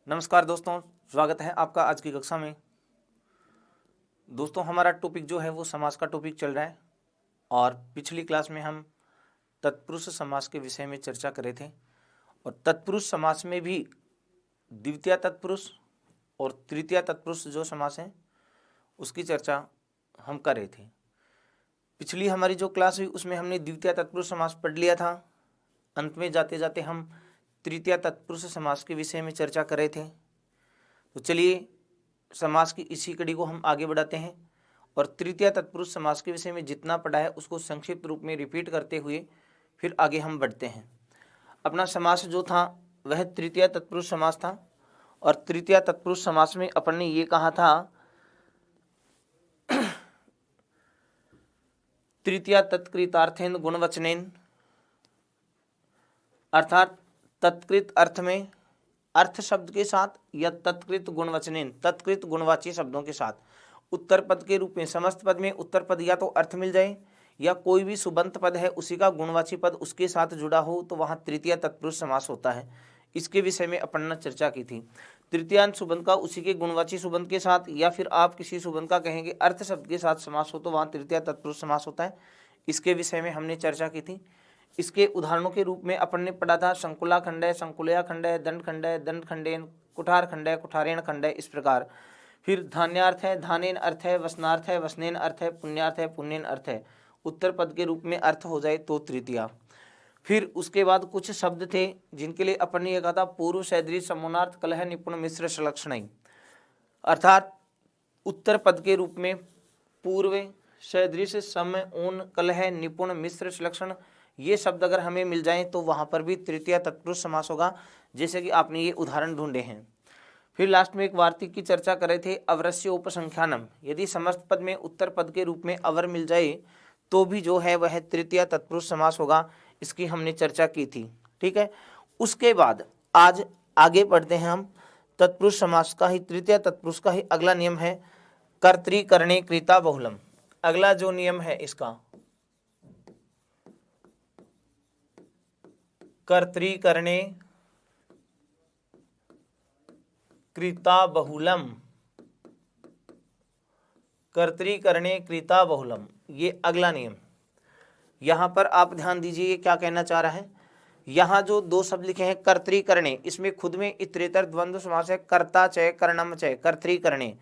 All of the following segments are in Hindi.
नमस्कार दोस्तों, स्वागत है आपका आज की कक्षा में। दोस्तों, हमारा टॉपिक जो है वो समास का टॉपिक चल रहा है और पिछली क्लास में हम तत्पुरुष समास के विषय में चर्चा कर रहे थे और तत्पुरुष समास में भी द्वितीय तत्पुरुष और तृतीय तत्पुरुष जो समास है उसकी चर्चा हम कर रहे थे। पिछली हमारी जो क्लास हुई उसमें हमने द्वितीय तत्पुरुष समास पढ़ लिया था। अंत में जाते जाते हम तृतीय तत्पुरुष समास के विषय में चर्चा कर रहे थे। तो चलिए समास की इसी कड़ी को हम आगे बढ़ाते हैं और तृतीय तत्पुरुष समास के विषय में जितना पढ़ा है उसको संक्षिप्त रूप में रिपीट करते हुए फिर आगे हम बढ़ते हैं। अपना समास जो था वह तृतीय तत्पुरुष समास था और तृतीय तत्पुरुष समास में अपन ने ये कहा था तृतीय तत्कृतार्थेन गुणवचनेन, अर्थात तत्कृत अर्थ में अर्थ शब्द के साथ या तत्कृत गुणवचनेन तत्कृत गुणवाची शब्दों के साथ उत्तर पद के रूप में समस्त पद में उत्तर पद या तो अर्थ मिल जाए या कोई भी सुबंत पद है उसी का गुणवाची पद उसके साथ जुड़ा हो तो वहाँ तृतीय तत्पुरुष समास होता है। इसके विषय में अपन ने चर्चा की थी। तृतीयांत सुबंत का उसी के गुणवाची सुबंत के साथ या फिर आप किसी सुबंत का कहेंगे अर्थ शब्द के साथ समास हो तो वहाँ तृतीय तत्पुरुष समास होता है। इसके विषय में हमने चर्चा की थी। इसके उदाहरणों के रूप में अपन ने पढ़ा था संकुला खंड है, संकुलया खंड है, दंड खंड है, दंड खंडेन, कुठार खंड है, कुठारेण खंड है, इस प्रकार। फिर धान्यार्थ है, धानेन अर्थ है, वसनार्थ है, वसनेन अर्थ है, पुण्यार्थ है, पुण्यन अर्थ है। उत्तर पद के रूप में अर्थ हो जाए तो तृतीया। फिर उसके बाद कुछ शब्द थे जिनके लिए अपन ने यह कहा था पूर्व सैद्री समोनार्थ कलह निपुण मिश्र सलक्षण, अर्थात उत्तर पद के रूप में पूर्व सैदृश सम ऊन कलह निपुण मिश्र सलक्षण ये शब्द अगर हमें मिल जाएं तो वहाँ पर भी तृतीय तत्पुरुष समास होगा, जैसे कि आपने ये उदाहरण ढूंढे हैं। फिर लास्ट में एक वार्तिक की चर्चा कर रहे थे अवरस्य उपसंख्यानम, यदि समस्त पद में उत्तर पद के रूप में अवर मिल जाए तो भी जो है वह तृतीय तत्पुरुष समास होगा। इसकी हमने चर्चा की थी, ठीक है। उसके बाद आज आगे बढ़ते हैं हम तत्पुरुष समास का ही तृतीय तत्पुरुष का ही अगला नियम है कर्तृकरणे कृता बहुलम। अगला जो नियम है इसका कर्तृकरणे कृता बहुलम, कर्तृकरणे कृता बहुलम, ये अगला नियम। यहां पर आप ध्यान दीजिए क्या कहना चाह रहा है। यहां जो दो शब्द लिखे हैं कर्तृकरणे, इसमें खुद में इतरेतर द्वंद्व समास है कर्ता चय करणम चय। कर्तृकरणे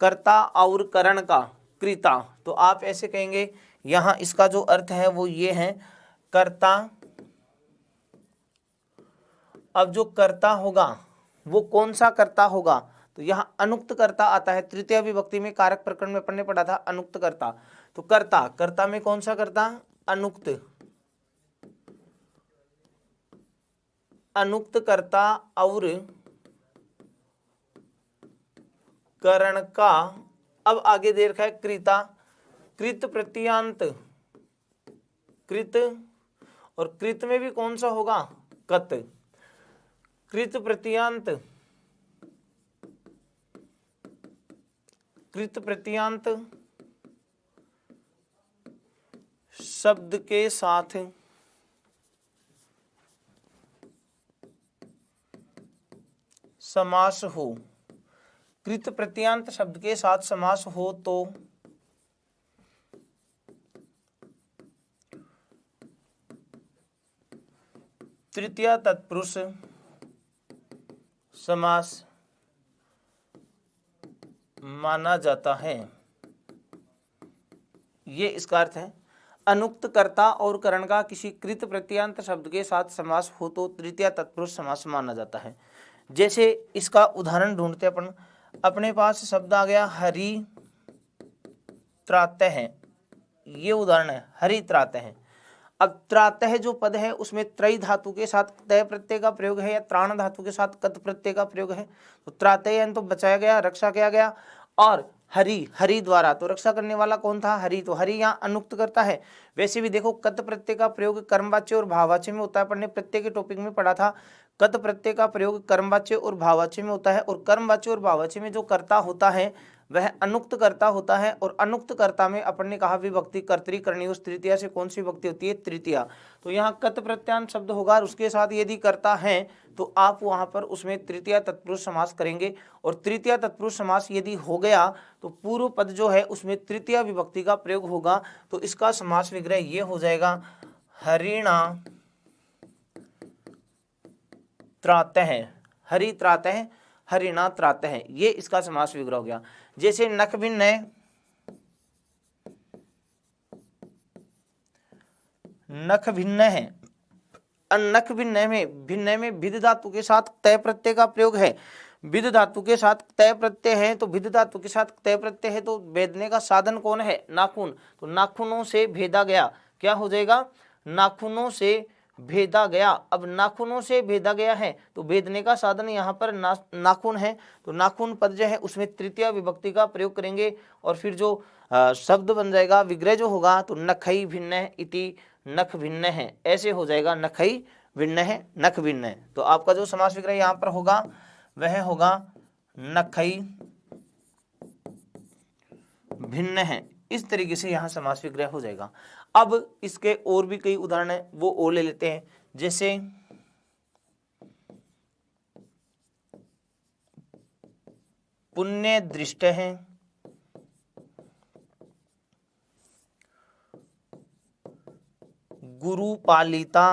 कर्ता और करण का कृता, तो आप ऐसे कहेंगे यहां इसका जो अर्थ है वो ये है कर्ता। अब जो कर्ता होगा वो कौन सा कर्ता होगा, तो यहाँ अनुक्त कर्ता आता है। तृतीय विभक्ति में कारक प्रकरण में पढ़ने पड़ा था अनुक्त कर्ता। तो कर्ता, कर्ता में कौन सा कर्ता, अनुक्त, अनुक्त कर्ता और करण का। अब आगे दे रखा है कृता, कृत प्रत्यांत, कृत, और कृत में भी कौन सा होगा कत, कृत प्रत्यांत, कृत प्रत्यांत शब्द के साथ समास हो, कृत प्रत्यांत शब्द के साथ समास हो तो तृतीय तत्पुरुष समास माना जाता है। ये इसका अर्थ है अनुक्त कर्ता और करण का किसी कृत प्रत्यांत शब्द के साथ समास हो तो तृतीय तत्पुरुष समास माना जाता है। जैसे इसका उदाहरण ढूंढते अपन, अपने पास शब्द आ गया हरि त्रातः, ये उदाहरण है हरि त्रातः। अब त्रातः जो पद है उसमें त्रय धातु के साथ तय प्रत्यय का प्रयोग है या त्राण धातु के साथ कत प्रत्यय का प्रयोग है। तो त्रातः तो बचाया गया, रक्षा किया गया। और हरि, हरि द्वारा, तो रक्षा करने वाला कौन था, हरि। तो हरि यहाँ अनुक्त करता है। वैसे भी देखो कत प्रत्यय का प्रयोग कर्मवाच्य और भाववाच्य में होता है। पढ़ने प्रत्यय के टॉपिक में पढ़ा था कत प्रत्यय का प्रयोग कर्मवाच्य और भाववाच्य में होता है और कर्मवाच्य और भाववाच्य में जो कर्ता होता है वह अनुक्त कर्ता होता है। और अनुक्त कर्ता में अपन ने कहा विभक्ति कर्तरी करनी, उस तृतीया से कौन सी विभक्ति होती है? तृतीया। तो यहाँ कत प्रत्यांत शब्द होगा और उसके साथ यदि कर्ता है तो आप वहां पर उसमें तृतीया तत्पुरुष समास करेंगे। और तृतीया तत्पुरुष समास यदि हो गया तो पूर्व पद जो है उसमें तृतीया विभक्ति का प्रयोग होगा। तो इसका समास विग्रह ये हो जाएगा हरिणा त्रातः, हरि त्रातः, हरिणा त्रातः, ये इसका समास विग्रह हो गया। जैसे नख भिन्न है, नख भिन्न है, नख भिन्न में भिद धातु के साथ तय प्रत्यय का प्रयोग है। भिद धातु के साथ तय प्रत्यय है, तो भिद धातु के साथ तय प्रत्यय है तो भेदने का साधन कौन है? नाखून। तो नाखूनों से भेदा गया, क्या हो जाएगा? नाखूनों से भेदा गया। अब नाखूनों से भेदा गया है तो भेदने का साधन यहाँ पर नाखून है। तो नाखून पद जो है उसमें तृतीया विभक्ति का प्रयोग करेंगे और फिर जो शब्द बन जाएगा विग्रह जो होगा तो नखई भिन्न इति नख भिन्न है, ऐसे हो जाएगा नखई भिन्न है, नख भिन्न है। तो आपका जो समास विग्रह यहाँ पर होगा वह होगा नखई भिन्न है। इस तरीके से यहाँ समास विग्रह हो जाएगा। अब इसके और भी कई उदाहरण है वो और ले लेते हैं। जैसे पुण्य दृष्ट है, गुरु पालिता,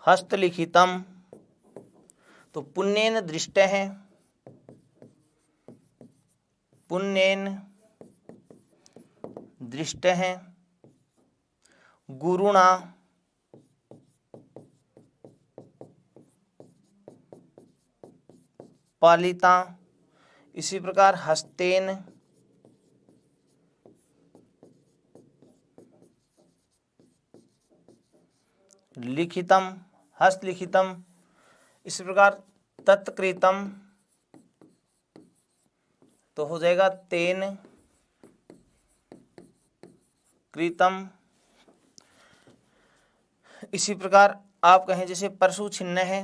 हस्तलिखितम। तो पुण्येन दृष्ट है, पुण्येन दृष्ट है, गुरुणा पालिता। इसी प्रकार हस्तेन लिखितम, हस्तलिखितम। इसी प्रकार तत्कृतम तो हो जाएगा तेन कृतम। इसी प्रकार आप कहें जैसे परशु छिन्न है,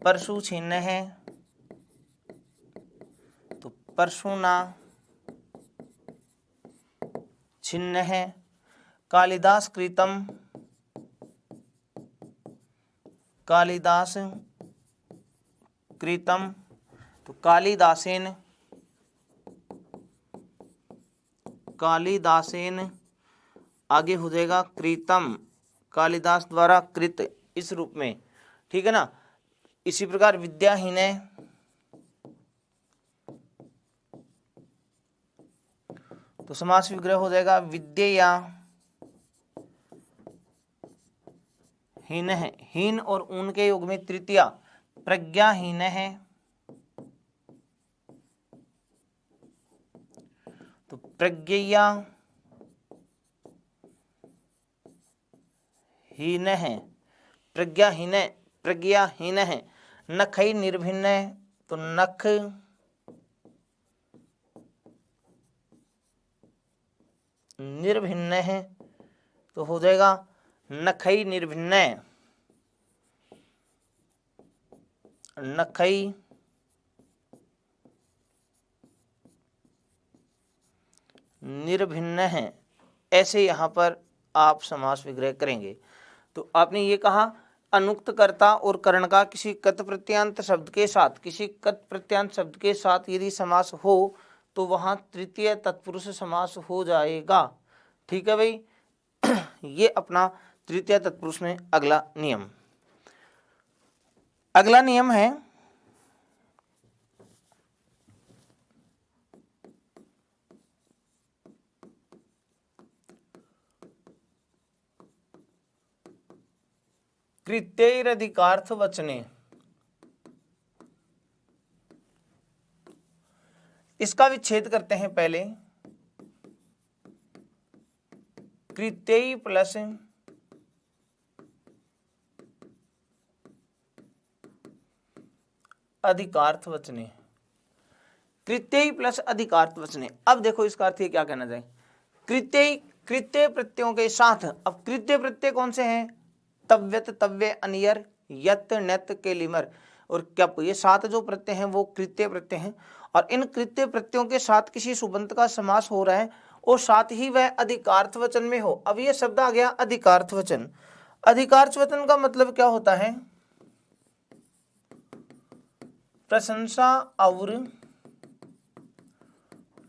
परशु छिन्न है तो परशुना छिन्न है। कालिदास कृतम, कालिदास कृतम तो कालिदासेन, कालिदासेन आगे हो जाएगा कृतम, कालिदास द्वारा कृत, इस रूप में, ठीक है ना। इसी प्रकार विद्याहीन तो समास विग्रह हो जाएगा विद्या हीन है, हीन और ऊन के योग में तृतीया प्रज्ञाहीन है तो प्रज्ञा हीन है, प्रज्ञाहीन, प्रज्ञाहीन है। नखई निर्भिन्न है तो नख निर्भिन्न है तो हो जाएगा नखई निर्भिन्न, नखई निर्भिन्न है। ऐसे यहाँ पर आप समास विग्रह करेंगे। तो आपने ये कहा अनुक्त कर्ता और करण का किसी कत प्रत्यांत शब्द के साथ, किसी कत प्रत्यांत शब्द के साथ यदि समास हो तो वहाँ तृतीय तत्पुरुष समास हो जाएगा। ठीक है भाई। ये अपना तृतीय तत्पुरुष में अगला नियम। अगला नियम है कृत्यैरधिकार्थ वचने। इसका विच्छेद करते हैं पहले। कृत्यई प्लस अधिकार्थ वचने, कृत्यई प्लस अधिकार्थ वचने। अब देखो इसका अर्थ ये क्या कहना चाहिए। कृत्य कृत्य प्रत्ययों के साथ, अब कृत्य प्रत्यय कौन से हैं? तव्यत, तव्य, अनियर, यत, नत, केलिमर और क्यप, ये 7 जो प्रत्यय हैं वो कृत्य प्रत्यय हैं। और इन कृत्य प्रत्ययों के साथ किसी सुबंत का समास हो रहा है और साथ ही वह अधिकार्थ वचन में हो। अब ये शब्द आ गया अधिकार्थ वचन। अधिकार्थ वचन का मतलब क्या होता है? प्रशंसा और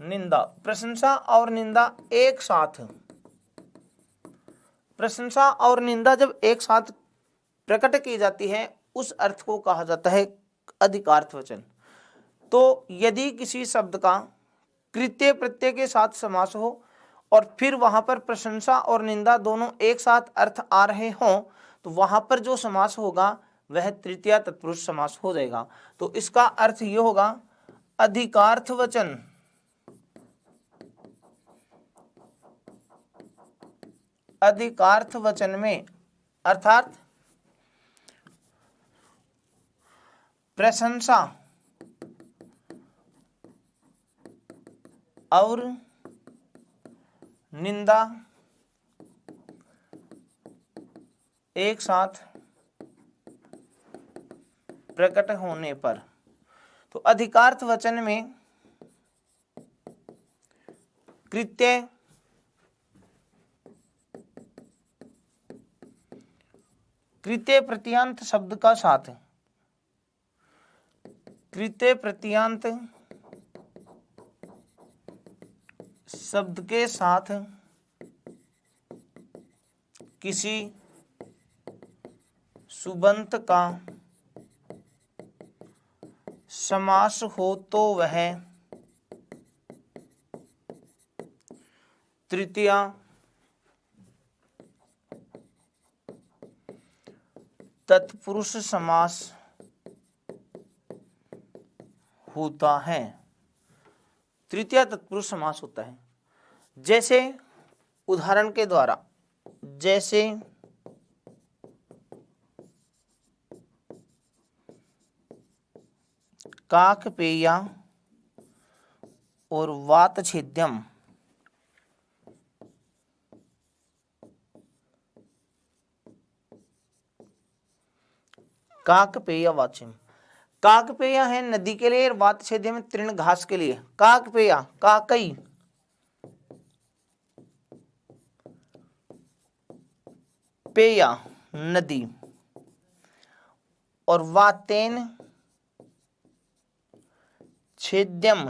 निंदा। प्रशंसा और निंदा एक साथ, प्रशंसा और निंदा जब एक साथ प्रकट की जाती है उस अर्थ को कहा जाता है अधिकार्थ वचन। तो यदि किसी शब्द का कृत्य प्रत्यय के साथ समास हो और फिर वहां पर प्रशंसा और निंदा दोनों एक साथ अर्थ आ रहे हों तो वहां पर जो समास होगा वह तृतीया तत्पुरुष समास हो जाएगा। तो इसका अर्थ ये होगा अधिकार्थ वचन, अधिकार्थ वचन में अर्थात प्रशंसा और निंदा एक साथ प्रकट होने पर, तो अधिकार्थ वचन में कृत्य कृत्य प्रत्यांत शब्द का साथ, कृत्य प्रत्यांत शब्द के साथ किसी सुबंत का समास हो तो वह तृतीया तत्पुरुष समास होता है। तृतीया तत्पुरुष समास होता है। जैसे उदाहरण के द्वारा, जैसे काकपेया और वातछेद्यम, काकपेय वाच्यम। काकपेय है नदी के लिए और वातछेद्य में तृण घास के लिए। काकपेय काकई, पेया नदी और वातेन छेद्यम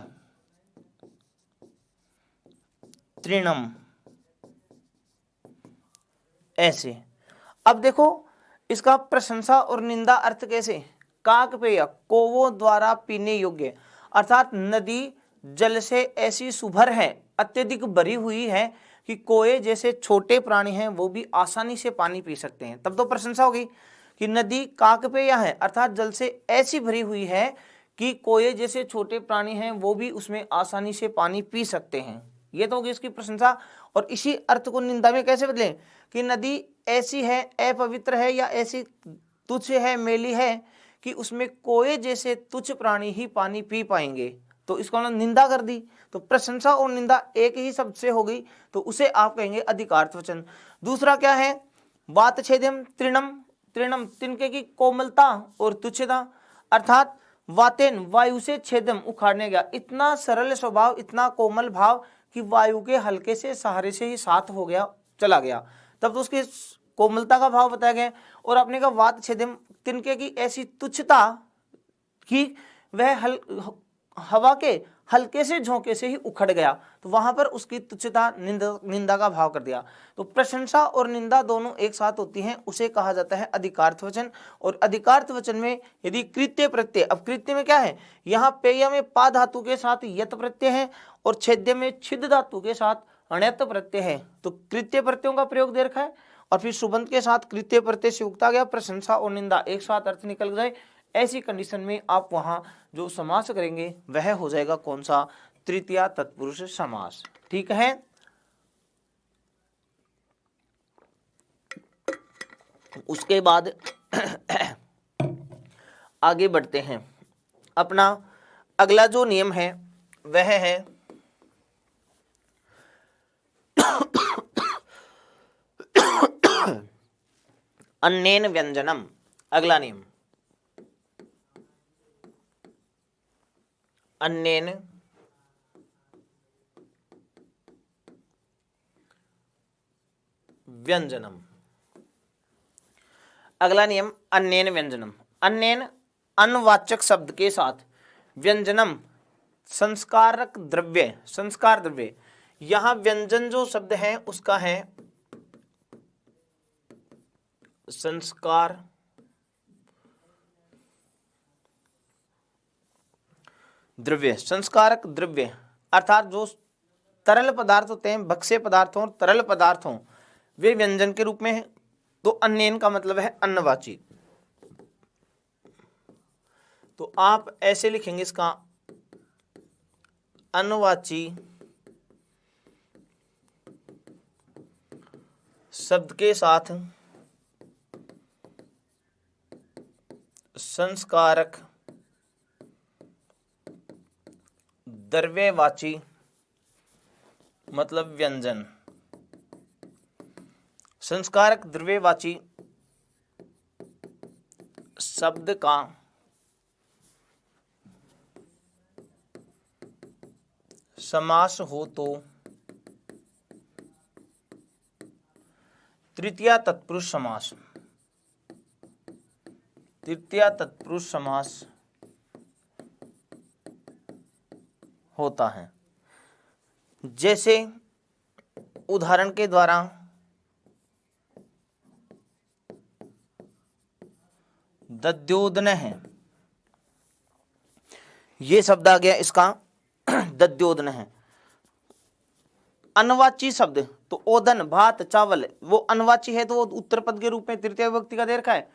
तृणम, ऐसे। अब देखो इसका प्रशंसा और निंदा अर्थ कैसे? काकपेय कोवों द्वारा पीने योग्य, अर्थात नदी जल से ऐसी सुभर है, अत्यधिक भरी हुई है कि कोए जैसे छोटे प्राणी हैं वो भी आसानी से पानी पी सकते हैं। तब तो प्रशंसा होगी कि नदी काकपेय है, अर्थात जल से ऐसी भरी हुई है कि कोए जैसे छोटे प्राणी हैं वो भी उसमें आसानी से पानी पी सकते हैं। ये तो होगी इसकी प्रशंसा। और इसी अर्थ को निंदा में कैसे बदलें कि नदी ऐसी है, अपवित्र है या ऐसी तुच्छ है, मैली है कि उसमें कोए जैसे तुच्छ प्राणी ही पानी पी पाएंगे, तो इसको हमने निंदा कर दी। तो प्रशंसा और निंदा एक ही शब्द से हो गई, तो उसे आप कहेंगे अधिकार्थ वचन। दूसरा क्या है? वातछेद्यम तृणम, तृणम तिनके की कोमलता और तुच्छता, अर्थात वातेन वायु से छेदम उखाड़ने गया, इतना सरल स्वभाव, इतना कोमल भाव कि वायु के हल्के से सहारे से ही साथ हो गया, चला गया, तब तो उसकी कोमलता का भाव बताया गया। और आपने कहा वातछेद्यम तिनके की ऐसी तुच्छता कि वह हवा के हल्के से झोंके से ही उखड़ गया, तो वहां पर उसकी तुच्छता निंदा का भाव कर दिया। तो प्रशंसा और निंदा दोनों एक साथ होती हैं, उसे कहा जाता है अधिकार्थ वचन। और अधिकार्थ वचन में यदि कृत्य प्रत्यय, अब कृत्य में क्या है? यहाँ पेय में पा धातु के साथ यत प्रत्यय है और छेद्य में छिद धातु के साथ अण्यत प्रत्यय है, तो कृत्य प्रत्ययों का प्रयोग दे रखा है और फिर सुबंत के साथ कृत्य प्रत्यय से उगता गया, प्रशंसा और निंदा एक साथ अर्थ निकल जाए। ऐसी कंडीशन में आप वहां जो समास करेंगे वह हो जाएगा कौन सा? तृतीया तत्पुरुष समास। ठीक है। उसके बाद आगे बढ़ते हैं। अपना अगला जो नियम है वह है अन्येन व्यंजनम, अगला नियम, अन्येन व्यंजनम। अगला नियम अन्येन व्यंजनम। अन्येन अन्वाचक शब्द के साथ, व्यंजनम संस्कारक द्रव्य, संस्कार द्रव्य। यहां व्यंजन जो शब्द है उसका है संस्कार द्रव्य। संस्कारक द्रव्य अर्थात जो तरल पदार्थ होते हैं, भक्ष्य पदार्थों और तरल पदार्थों, वे व्यंजन के रूप में है। तो अन्येन का मतलब है अन्नवाची। तो आप ऐसे लिखेंगे इसका, अन्नवाची शब्द के साथ संस्कारक द्रव्यवाची मतलब व्यंजन। संस्कारक द्रव्यवाची शब्द का समास हो तो तृतीया तत्पुरुष समास, तृतीया तत्पुरुष समास होता है। जैसे उदाहरण के द्वारा दध्योदन है, ये शब्द आ गया इसका दध्योदन है। अन्वाची शब्द तो ओदन, भात, चावल, वो अन्वाची है तो वो उत्तर पद के रूप में तृतीय विभक्ति का दे रखा है।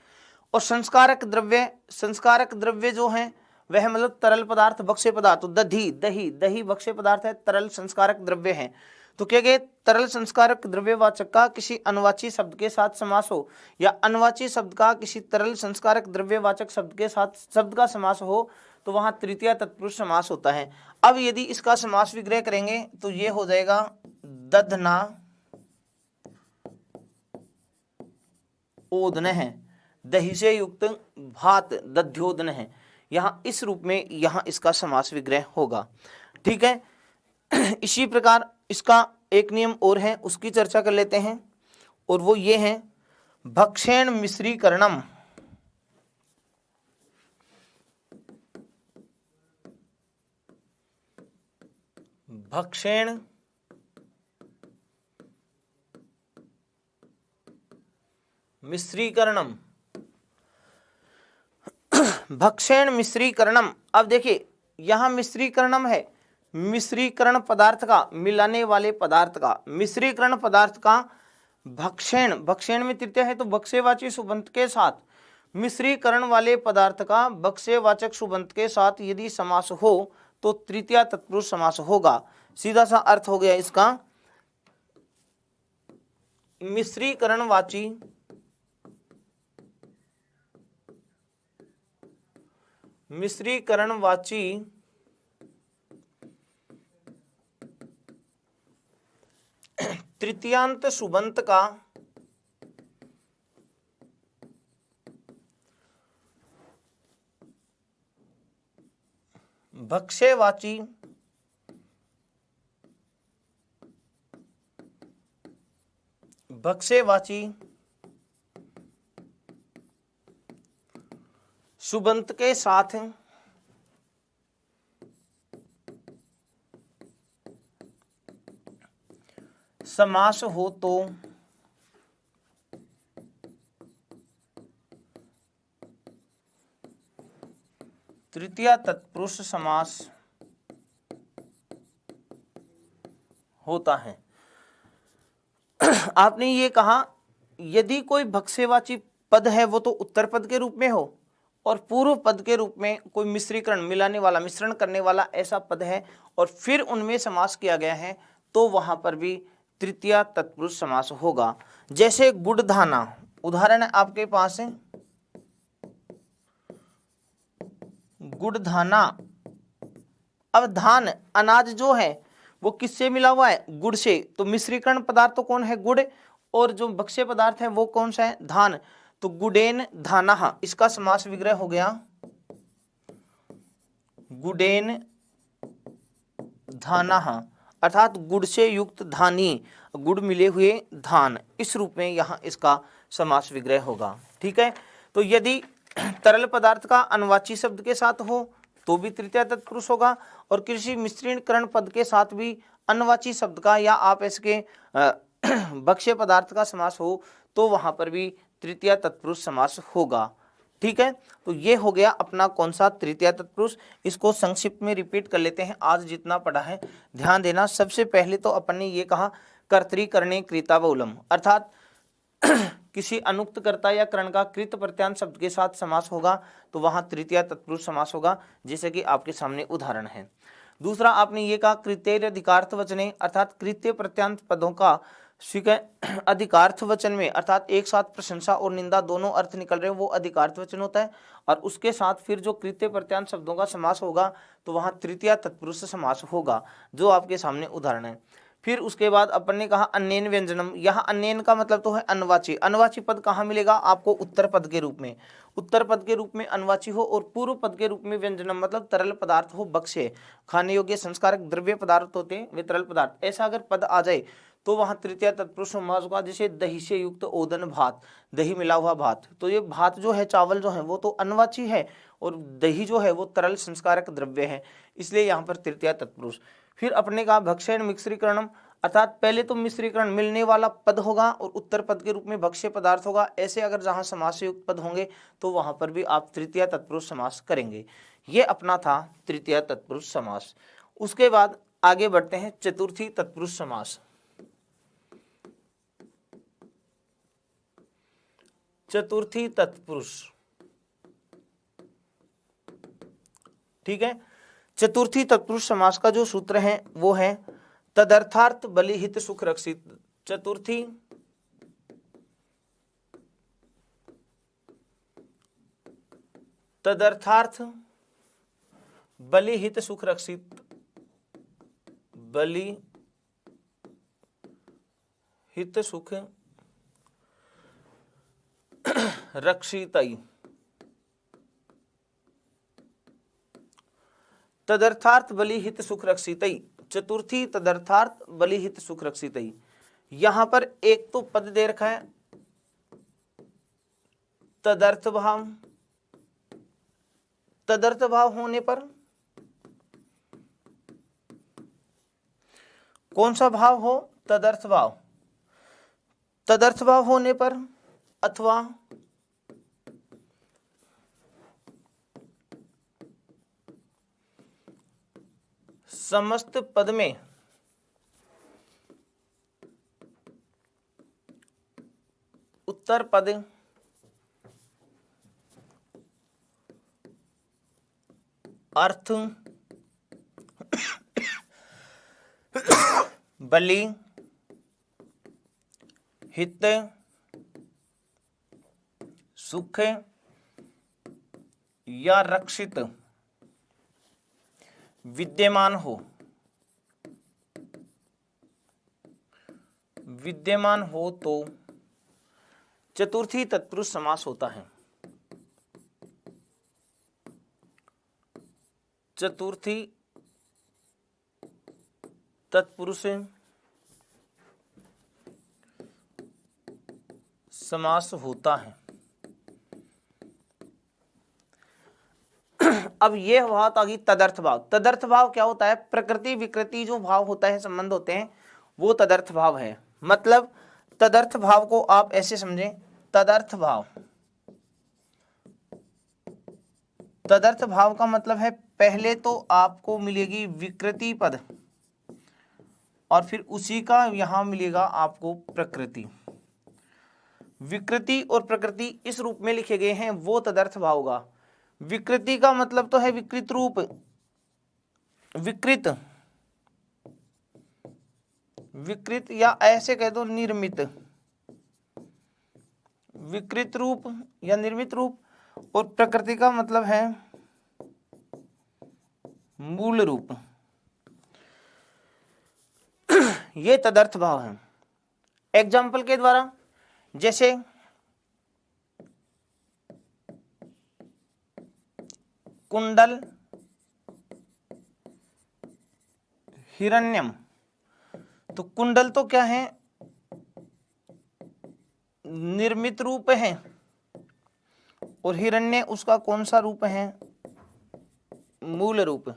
और संस्कारक द्रव्य, संस्कारक द्रव्य जो है वह मतलब तरल पदार्थ, भक्ष्य पदार्थ। तो दही, दही, दही भक्ष्य पदार्थ है, तरल संस्कारक द्रव्य है। तो क्या गए, तरल संस्कारक द्रव्यवाचक का किसी अन्वाची शब्द के साथ समास हो, या अन्वाची शब्द का किसी तरल संस्कारक द्रव्यवाचक शब्द के साथ शब्द का समास हो, तो वहां तृतीय तत्पुरुष समास होता है। अब यदि इसका समास विग्रह करेंगे तो ये हो जाएगा दधना ओदन है, दही से युक्त भात दध्योदन है। यहां इस रूप में यहां इसका समास विग्रह होगा। ठीक है। इसी प्रकार इसका एक नियम और है, उसकी चर्चा कर लेते हैं, और वो ये है भक्षेण मिश्रीकरणम। भक्षेण मिश्रीकरणम, भक्षेण मिश्रीकरणम। अब देखिए यहां मिश्रीकरणम है, मिश्रीकरण पदार्थ का, मिलाने वाले पदार्थ का, मिश्रीकरण पदार्थ का भक्षेण, भक्षेण में तृतीया है तो भक्ष्यवाची सुबंत के साथ, मिश्रीकरण वाले पदार्थ का भक्ष्यवाचक सुबंत के साथ यदि समास हो तो तृतीया तत्पुरुष समास होगा। सीधा सा अर्थ हो गया इसका, मिश्रीकरणवाची मिश्रीकरणवाची तृतीयांत सुबंत का भक्ष्यवाची सुबंत के साथ समास हो तो तृतीया तत्पुरुष समास होता है। आपने ये कहा यदि कोई भक्ष्यवाची पद है वो तो उत्तर पद के रूप में हो, और पूर्व पद के रूप में कोई मिश्रीकरण, मिलाने वाला, मिश्रण करने वाला ऐसा पद है, और फिर उनमें समास किया गया है, तो वहां पर भी तृतीया तत्पुरुष समास होगा। जैसे गुड़धाना, उदाहरण है आपके पास है गुड़धाना। अब धान, अनाज जो है वो किससे मिला हुआ है? गुड़ से। तो मिश्रीकरण पदार्थ तो कौन है? गुड़। और जो भक्ष्य पदार्थ है वो कौन सा है? धान। तो गुडेन धानः, इसका समास विग्रह हो गया गुडेन धानः, अर्थात गुड़ से युक्त धानी, गुड़ मिले हुए धान, इस रूप में यहाँ इसका समास विग्रह होगा। ठीक है। तो यदि तरल पदार्थ का अन्वाची शब्द के साथ हो तो भी तृतीय तत्पुरुष होगा, और किसी मिश्रणकरण पद के साथ भी अन्वाची शब्द का या आप इसके भक्ष्य पदार्थ का समास हो तो वहां पर भी तृतीय तत्पुरुष समास होगा। ठीक है। तो ये हो गया अपना कौन सा? तृतीय तत्पुरुष। इसको संक्षिप्त में रिपीट कर लेते हैं, आज जितना पढ़ा है ध्यान देना। सबसे पहले तो अपन ने ये कहा कर्तृकरणे कृतावलम, अर्थात किसी अनुक्त कर्ता या करण का कृत प्रत्यांत शब्द के साथ समास होगा तो वहां तृतीय तत्पुरुष समास होगा, जैसे कि आपके सामने उदाहरण है। दूसरा आपने ये कहा कृत्य अधिकार्थ वचने, अर्थात कृत्य प्रत्यांत पदों का स्वीकार अधिकार्थ वचन में, अर्थात एक साथ प्रशंसा और निंदा दोनों अर्थ निकल रहे हैं, वो अधिकार्थ वचन होता है। और उसके साथ फिर जो कृत्य प्रत्यांत शब्दों का समास होगा तो वहां तृतीय तत्पुरुष समास होगा, जो आपके सामने उदाहरण है। फिर उसके बाद अपन ने कहा अन्येन व्यंजनम, यहाँ अन्येन का मतलब तो है अन्वाची। अन्वाची पद कहाँ मिलेगा आपको? उत्तर पद के रूप में। उत्तर पद के रूप में अन्वाची हो और पूर्व पद के रूप में व्यंजनम, मतलब तरल पदार्थ हो, भक्ष्य खाने योग्य संस्कारक द्रव्य पदार्थ होते हैं वे तरल पदार्थ, ऐसा अगर पद आ जाए तो वहां तृतीय तत्पुरुष समास होगा। जैसे दही से युक्त ओदन भात, दही मिला हुआ भात, तो ये भात जो है, चावल जो है वो तो अन्वाची है, और दही जो है वो तरल संस्कारक द्रव्य है, इसलिए यहाँ पर तृतीय तत्पुरुष। फिर अपने कहा भक्ष्य मिश्रीकरणम, अर्थात पहले तो मिश्रीकरण मिलने वाला पद होगा और उत्तर पद के रूप में भक्ष्य पदार्थ होगा। ऐसे अगर जहां समास युक्त पद होंगे तो वहां पर भी आप तृतीय तत्पुरुष समास करेंगे। ये अपना था तृतीय तत्पुरुष समास। उसके बाद आगे बढ़ते हैं चतुर्थी तत्पुरुष समास। चतुर्थी तत्पुरुष, ठीक है। चतुर्थी तत्पुरुष समास का जो सूत्र है वो है तदर्थार्थ बलि हित सुख रक्षित। चतुर्थी तदर्थार्थ बलि हित सुख रक्षित, बलि हित सुख रक्षितई। तदर्थार्थ बलि हित सुख रक्षितई, चतुर्थी तदर्थार्थ बलि हित सुख रक्षितई। यहां पर एक तो पद दे रखा है तदर्थ भाव, तदर्थ भाव होने पर कौन सा भाव हो? तदर्थ भाव। तदर्थ भाव होने पर अथवा समस्त पद में उत्तर पद अर्थ बलि हित सुख या रक्षित विद्यमान हो, विद्यमान हो तो चतुर्थी तत्पुरुष समास होता है। चतुर्थी तत्पुरुष समास होता है। अब ये बात आ गई तदर्थ भाव। तदर्थ भाव क्या होता है? प्रकृति विकृति जो भाव होता है, संबंध होते हैं, वो तदर्थ भाव है। मतलब तदर्थ भाव को आप ऐसे समझें, तदर्थ भाव, तदर्थ भाव का मतलब है पहले तो आपको मिलेगी विकृति पद और फिर उसी का यहां मिलेगा आपको प्रकृति। विकृति और प्रकृति इस रूप में लिखे गए हैं, वो तदर्थ भाव होगा। विकृति का मतलब तो है विकृत रूप, विकृत, विकृत या ऐसे कह दो निर्मित, विकृत रूप या निर्मित रूप। और प्रकृति का मतलब है मूल रूप। ये तदर्थ भाव है। एग्जाम्पल के द्वारा, जैसे कुंडल हिरण्यम, तो कुंडल तो क्या है, निर्मित रूप है, और हिरण्य उसका कौन सा रूप है, मूल रूप।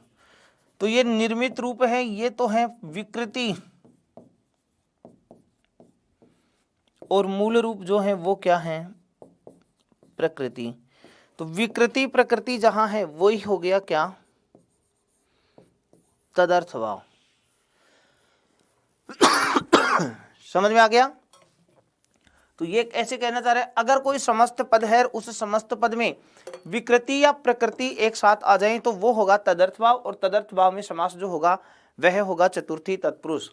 तो ये निर्मित रूप है, ये तो है विकृति, और मूल रूप जो है वो क्या है, प्रकृति। तो विकृति प्रकृति जहां है वही हो गया क्या, तदर्थ भाव। समझ में आ गया। तो ये ऐसे कहना चाह रहे हैं, अगर कोई समस्त पद है, उस समस्त पद में विकृति या प्रकृति एक साथ आ जाए तो वो होगा तदर्थ भाव, और तदर्थ भाव में समास जो होगा वह होगा चतुर्थी तत्पुरुष।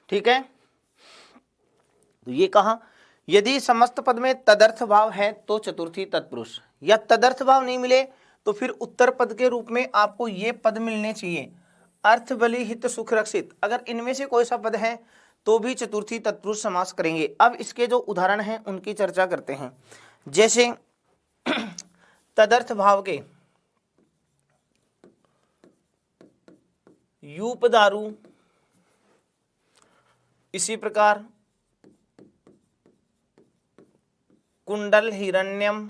ठीक है। तो ये कहा, यदि समस्त पद में तदर्थ भाव है तो चतुर्थी तत्पुरुष, या तदर्थ भाव नहीं मिले तो फिर उत्तर पद के रूप में आपको ये पद मिलने चाहिए, अर्थ बलि हित सुख रक्षित। अगर इनमें से कोई सा पद है तो भी चतुर्थी तत्पुरुष समास करेंगे। अब इसके जो उदाहरण हैं उनकी चर्चा करते हैं। जैसे तदर्थ भाव के यूप दारू, इसी प्रकार कुंडल हिरण्यम,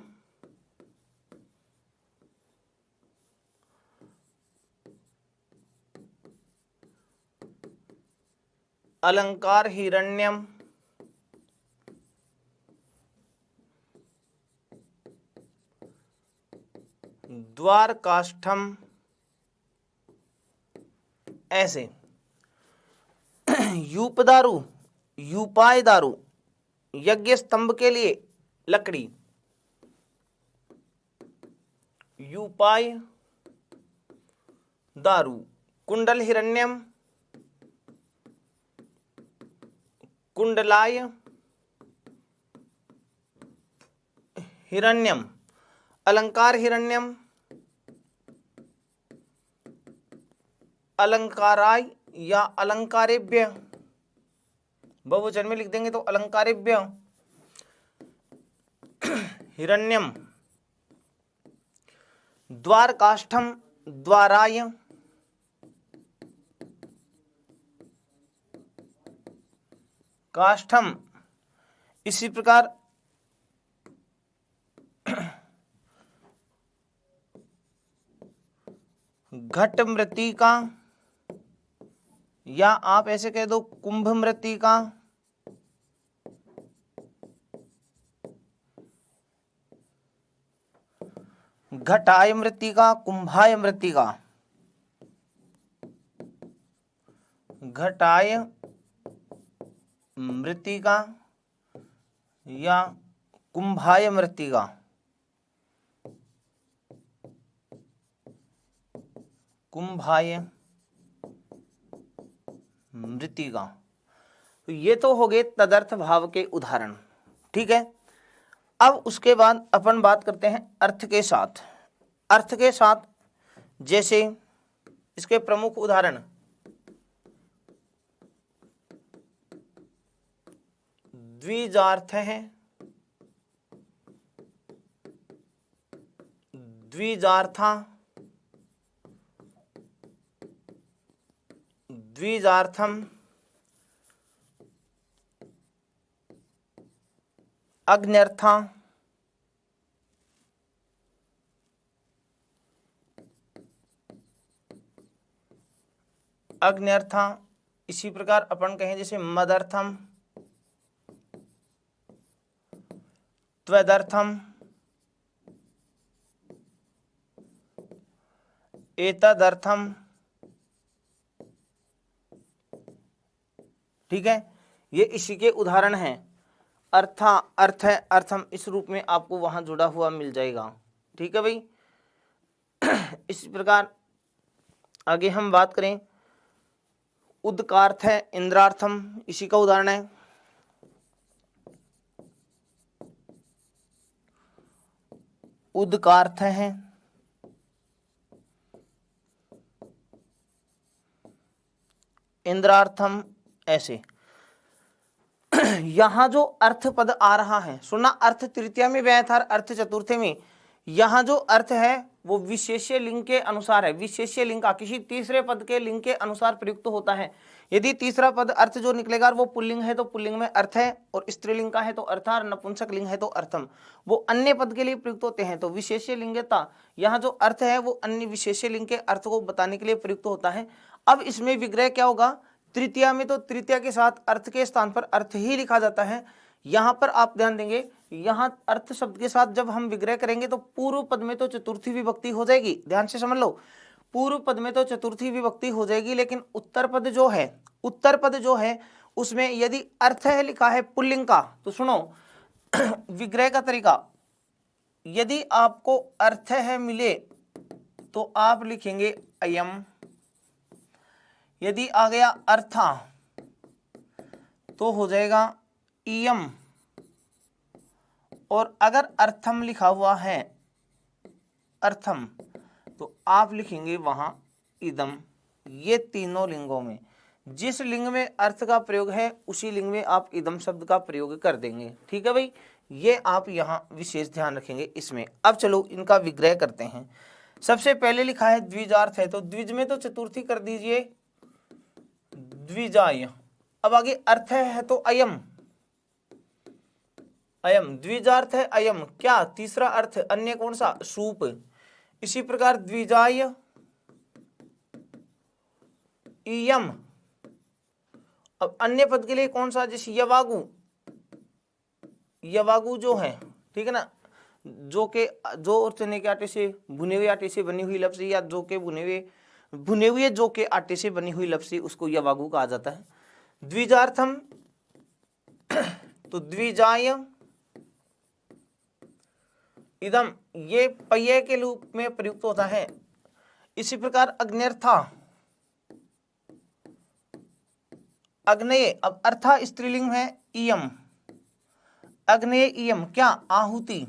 अलंकार हिरण्यम, द्वार काष्ठम, ऐसे। यूप दारू, यूपाय दारू, यज्ञ स्तंभ के लिए लकड़ी, यूपाय दारू। कुंडल हिरण्यम, कुंडलाय हिरण्यम, अलंकार हिरण्यम, अलंकाराय या अलंकारेभ्य, बहुवचन में लिख देंगे तो अलंकारेभ्य हिरण्यम, द्वार काष्ठम, द्वाराय, काष्ठम। इसी प्रकार घट मृत्तिका, या आप ऐसे कह दो कुंभ मृत्तिका, घटाय मृत्तिका, कुंभाय मृत्तिका, घटाय मृत्तिका या कुंभाय मृत्तिका। कुंभाय मृत्तिका। तो ये तो हो गए तदर्थ भाव के उदाहरण। ठीक है। अब उसके बाद अपन बात करते हैं अर्थ के साथ। अर्थ के साथ जैसे इसके प्रमुख उदाहरण द्विजार्थ है, द्विजार्था, द्विजार्थम, अग्न्यर्था, अग्न्यर्था। इसी प्रकार अपन कहें जैसे मदर्थम, त्वदर्थम, एतदर्थम। ठीक है, ये इसी के उदाहरण हैं। अर्था, अर्थ है, अर्थम इस रूप में आपको वहां जुड़ा हुआ मिल जाएगा। ठीक है भाई। इसी प्रकार आगे हम बात करें, उदकार्थ है, इंद्रार्थम, इसी का उदाहरण है। उद का अर्थ है इंद्रार्थम। ऐसे यहां जो अर्थ पद आ रहा है, सुना, अर्थ तृतीया में व्याय था, अर्थ चतुर्थ में। यहां जो अर्थ है वो विशेष्य लिंग के अनुसार है। विशेष्य लिंग का किसी तीसरे पद के लिंग के अनुसार प्रयुक्त होता है। यदि तीसरा पद अर्थ जो निकलेगा वो पुल्लिंग है तो पुल्लिंग में अर्थ है, और स्त्रीलिंग का है तो अर्थ, और नपुंसक लिंग है तो अर्थम, वो अन्य पद के लिए प्रयुक्त होते हैं। तो विशेष्य लिंगता, यहाँ जो अर्थ है वो अन्य विशेष्य लिंग के अर्थ को बताने के लिए प्रयुक्त होता है। अब इसमें विग्रह क्या होगा, तृतीया में तो तृतीया के साथ अर्थ के स्थान पर अर्थ ही लिखा जाता है। यहां पर आप ध्यान देंगे, यहां अर्थ शब्द के साथ जब हम विग्रह करेंगे तो पूर्व पद में तो चतुर्थी विभक्ति हो जाएगी, ध्यान से समझ लो, पूर्व पद में तो चतुर्थी विभक्ति हो जाएगी, लेकिन उत्तर पद जो है, उत्तर पद जो है उसमें यदि अर्थ है लिखा है पुल्लिंग का, तो सुनो विग्रह का तरीका, यदि आपको अर्थ है मिले तो आप लिखेंगे अयम, यदि आ गया अर्था तो हो जाएगा इयम, और अगर अर्थम लिखा हुआ है, अर्थम, तो आप लिखेंगे वहां इदम। ये तीनों लिंगों में जिस लिंग में अर्थ का प्रयोग है उसी लिंग में आप इदम शब्द का प्रयोग कर देंगे। ठीक है भाई, ये आप यहाँ विशेष ध्यान रखेंगे इसमें। अब चलो इनका विग्रह करते हैं। सबसे पहले लिखा है द्विजार्थ है, तो द्विज में तो चतुर्थी कर दीजिए द्विजाय। अब आगे अर्थ है तो अयम, अयम द्विजार्थ है अयम, क्या तीसरा अर्थ, अन्य कौन सा, सूप। इसी प्रकार द्विजाय इयम, अब अन्य पद के लिए कौन सा, जैसे यवागु, यवागु जो है, ठीक है ना, जो और चने के आटे से, भुने हुए आटे से बनी हुई लपसी, या जो के भुने हुए जो के आटे से बनी हुई लपसी, उसको यवागु कहा जाता है। द्विजार्थम तो द्विजाय इदम, ये पय्य के रूप में प्रयुक्त होता है। इसी प्रकार अग्न्यर्था, अग्नेय, अब अर्था स्त्रीलिंग है, इयम, अग्नेय इयम, क्या आहुति,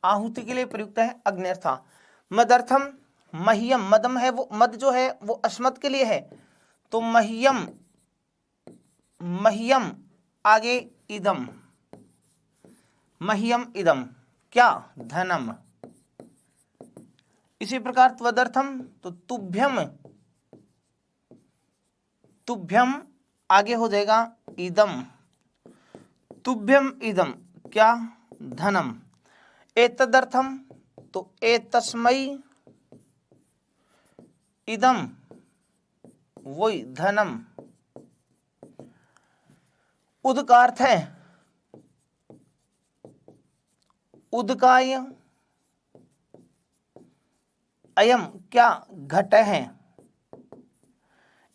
आहुति के लिए प्रयुक्त है अग्न्यर्था। मदर्थम मह्यम, मदम है वो, मद जो है वो अस्मत् के लिए है, तो मह्यम, मह्यम आगे इदम, मह्यम इदम, क्या धनम। इसी प्रकार त्वदर्थम तो तुभ्यम, तुभ्यम आगे हो जाएगा इदम, तुभ्यम इदम, क्या धनम। एतदर्थम तो एतस्मै इदम, वही धनम। उद का अर्थ है उदकाय अयम, क्या घट है।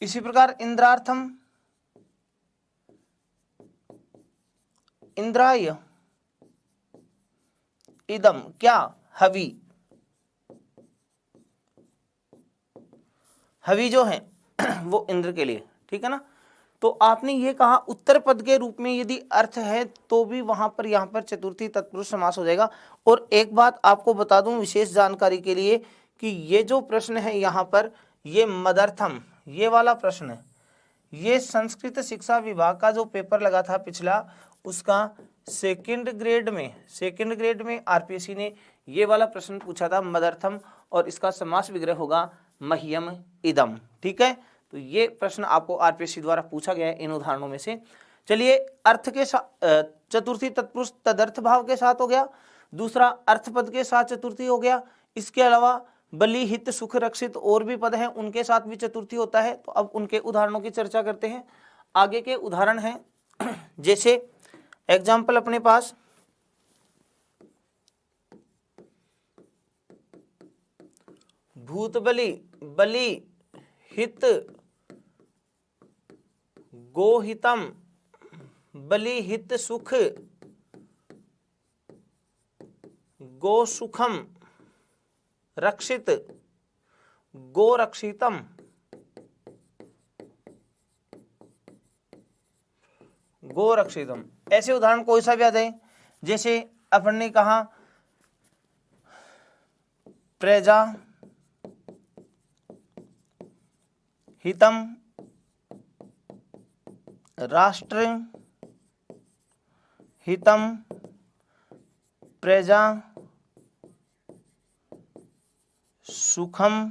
इसी प्रकार इंद्रार्थम इंद्राय इदम, क्या हवि, हवि जो है वो इंद्र के लिए, ठीक है ना। तो आपने ये कहा उत्तर पद के रूप में यदि अर्थ है तो भी वहां पर यहाँ पर चतुर्थी तत्पुरुष समास हो जाएगा। और एक बात आपको बता दूं विशेष जानकारी के लिए कि ये जो प्रश्न है यहाँ पर, ये मदर्थम, ये वाला प्रश्न, ये संस्कृत शिक्षा विभाग का जो पेपर लगा था पिछला, उसका सेकंड ग्रेड में आरपीएससी ने ये वाला प्रश्न पूछा था मदर्थम, और इसका समास विग्रह होगा मह्यम इदम। ठीक है, तो ये प्रश्न आपको आरपीएससी द्वारा पूछा गया है इन उदाहरणों में से। चलिए, अर्थ के साथ चतुर्थी तत्पुरुष तदर्थ भाव के साथ हो गया, दूसरा अर्थ पद के साथ चतुर्थी हो गया। इसके अलावा बलि हित सुख रक्षित और भी पद हैं, उनके साथ भी चतुर्थी होता है। तो अब उनके उदाहरणों की चर्चा करते हैं। आगे के उदाहरण हैं जैसे एग्जाम्पल अपने पास भूत बलि, बलि हित गोहितम, बलि हित सुख गो सुखम, रक्षित गो रक्षितम, गो रक्षितम। ऐसे उदाहरण कोई सा भी आ जाए। जैसे अपन ने कहा प्रजा हितम राष्ट्र हितम प्रजा सुखम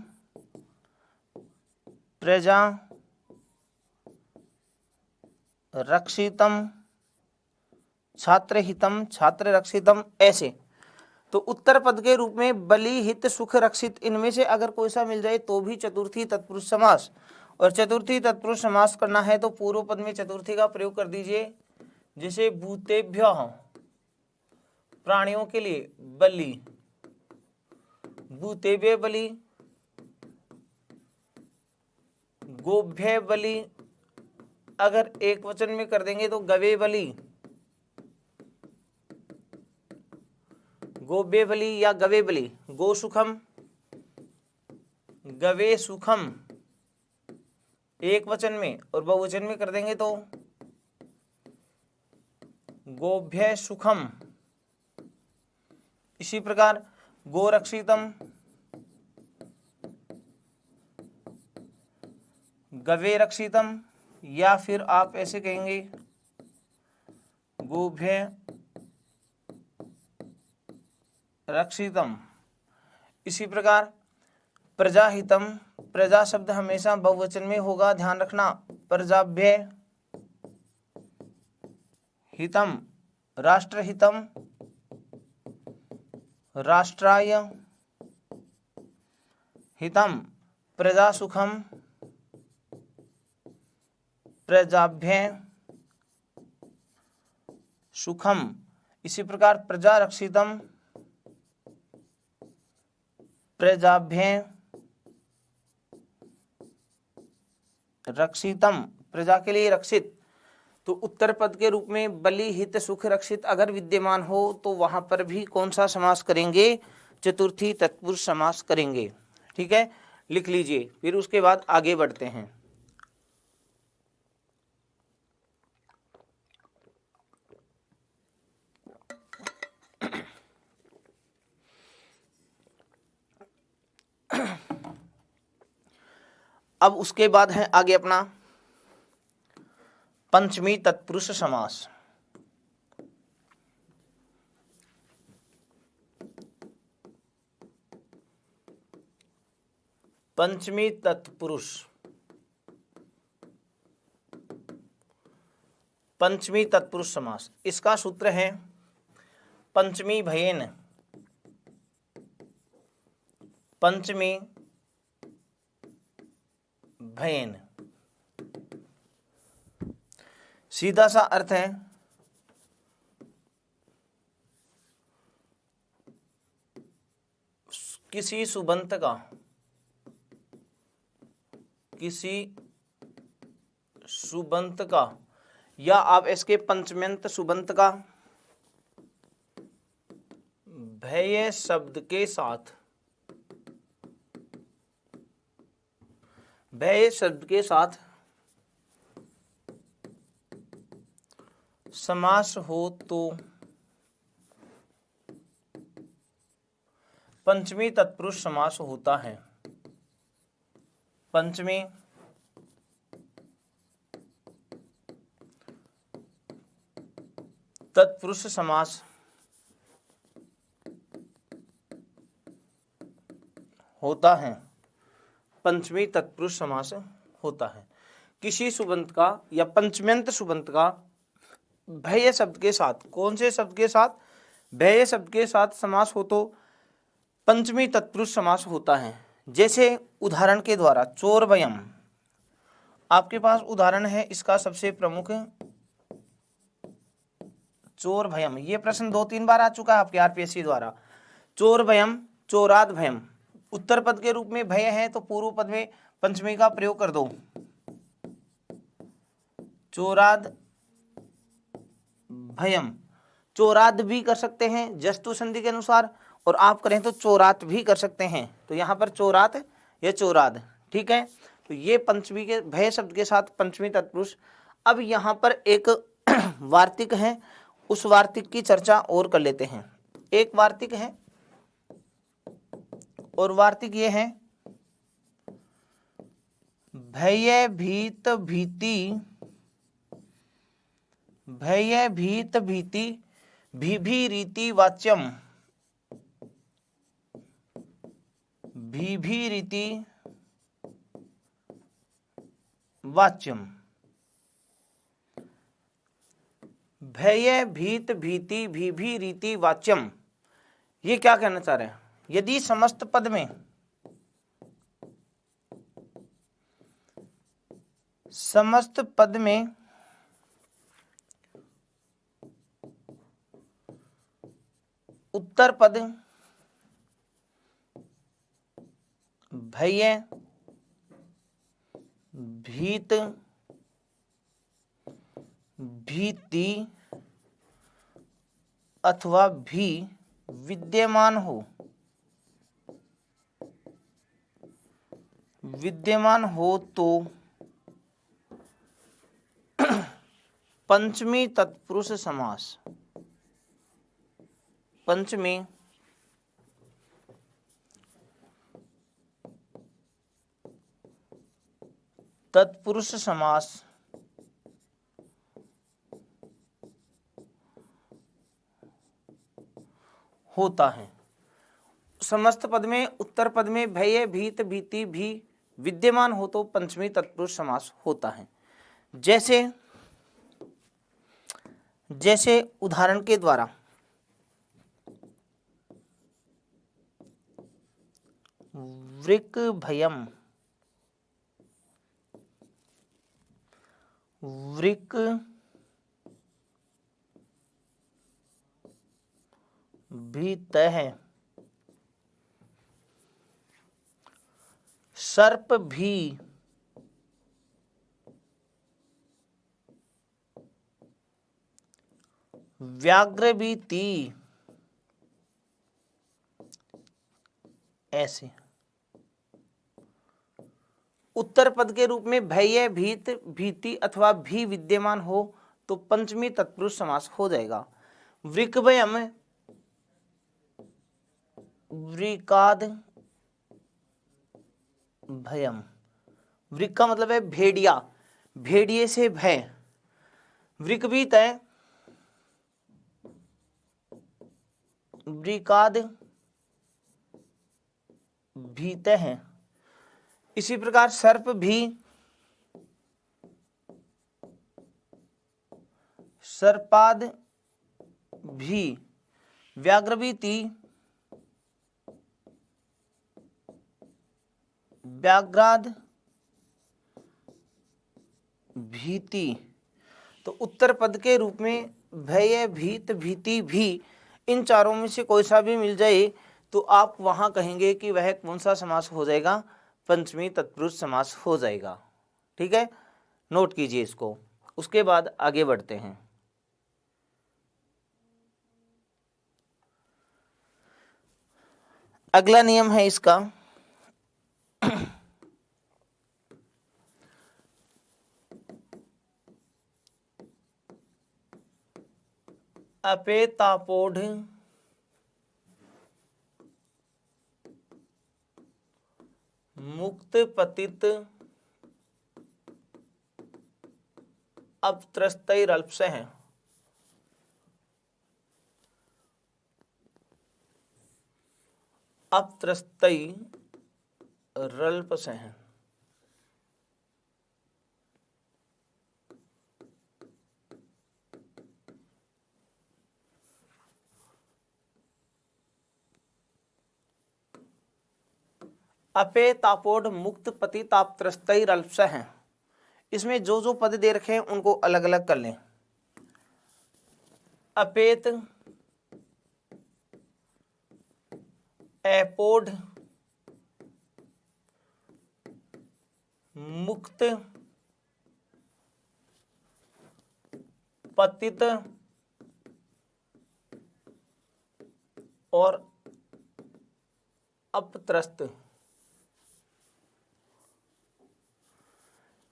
प्रजा रक्षितम छात्र हितम छात्र रक्षितम। ऐसे तो उत्तर पद के रूप में बलि हित सुख रक्षित इनमें से अगर कोई सा मिल जाए तो भी चतुर्थी तत्पुरुष समास, और चतुर्थी तत्पुरुष समास करना है तो पूर्व पद में चतुर्थी का प्रयोग कर दीजिए। जैसे भूतेभ्यः प्राणियों के लिए बलि, भूतेभ्य बलि, गोभ्य बलि, अगर एक वचन में कर देंगे तो गवे बलि, गोभ्य बलि या गवे बलि, गो सुखम गवे सुखम एक वचन में, और बहुवचन में कर देंगे तो गोभ्य सुखम। इसी प्रकार गोरक्षितम गवे रक्षितम, या फिर आप ऐसे कहेंगे गोभ्य रक्षितम। इसी प्रकार प्रजाहितम, प्रजा शब्द हमेशा बहुवचन में होगा, ध्यान रखना। प्रजाभ्य हितम राष्ट्रहितम राष्ट्राय हितम प्रजा सुखम प्रजाभ्य सुखम। इसी प्रकार प्रजा रक्षितम प्रजाभ्य रक्षितम, प्रजा के लिए रक्षित। तो उत्तर पद के रूप में बलि हित सुख रक्षित अगर विद्यमान हो तो वहां पर भी कौन सा समास करेंगे? चतुर्थी तत्पुरुष समास करेंगे। ठीक है, लिख लीजिए, फिर उसके बाद आगे बढ़ते हैं। अब उसके बाद है आगे अपना पंचमी तत्पुरुष समास। पंचमी तत्पुरुष, पंचमी तत्पुरुष समास, इसका सूत्र है पंचमी भयेन, पंचमी भयेन। सीधा सा अर्थ है किसी सुबंत का, किसी सुबंत का, या आप इसके पंचम्यंत सुबंत का भय शब्द के साथ, भय शब्द के साथ समास हो तो पंचमी तत्पुरुष समास होता है। पंचमी तत्पुरुष समास होता है, पंचमी तत्पुरुष समास होता है। किसी सुबंत का या पंचम्यंत सुबंत का भय शब्द के साथ, कौन से शब्द के साथ? भय शब्द के साथ समास हो तो पंचमी तत्पुरुष समास होता है। जैसे उदाहरण के द्वारा चोर भयम, आपके पास उदाहरण है इसका सबसे प्रमुख चोर भयम। ये प्रश्न 2-3 बार आ चुका है आपके आरपीएससी द्वारा। चोर भयम, चोराद भयम। उत्तर पद के रूप में भय है तो पूर्व पद में पंचमी का प्रयोग कर दो, चोराद भयम। चोराद भी कर सकते हैं जस्तु संधि के अनुसार, और आप करें तो चोरात भी कर सकते हैं। तो यहाँ पर चोरात या चोराद, ठीक है। तो ये पंचमी के भय शब्द के साथ पंचमी तत्पुरुष। अब यहाँ पर एक वार्तिक है, उस वार्तिक की चर्चा और कर लेते हैं। एक वार्तिक है और वार्तिक ये है भय भीत भीति, भय भीत भीति भीभीरिति वाच्यम, भीभीरिति वाच्यम। भय भीत भीति भीभीरिति वाच्यम, ये क्या कहना चाह रहे हैं? यदि समस्त पद में उत्तर पद भय भीत भीति अथवा भी विद्यमान हो तो पंचमी तत्पुरुष समास, पंचमी तत्पुरुष समास होता है। समस्त पद में उत्तर पद में भय भीत भीति भी विद्यमान हो तो पंचमी तत्पुरुष समास होता है। जैसे उदाहरण के द्वारा वृक भयम, वृक भीतः, सर्प भी, व्याघ्र भी ती, ऐसे उत्तर पद के रूप में भय भीत भीति अथवा भी विद्यमान हो तो पंचमी तत्पुरुष समास हो जाएगा। वृकभयम वृकाद भयम, वृक का मतलब है भेड़िया, भेड़िए से भय। वृक भी तय वृकाद भीत है। इसी प्रकार सर्प भी, सर्पाद भी, व्याघ्र भी ती, व्याघ्राद भीति। तो उत्तर पद के रूप में भय भीत भीति भी, इन चारों में से कोई सा भी मिल जाए तो आप वहां कहेंगे कि वह कौन सा समास हो जाएगा? पंचमी तत्पुरुष समास हो जाएगा। ठीक है, नोट कीजिए इसको। उसके बाद आगे बढ़ते हैं। अगला नियम है इसका अपेतापोढ़ मुक्त पतित अपत्रस्तैरल्पस्य है। अपत्रस्तैरल्पस्य है। अपे तापोड मुक्त पति तापत्रस्तैरल्पस्य हैं। इसमें जो जो पद दे रखे हैं उनको अलग अलग कर लें। अपेत, एपोड, मुक्त, पतित और अपत्रस्त,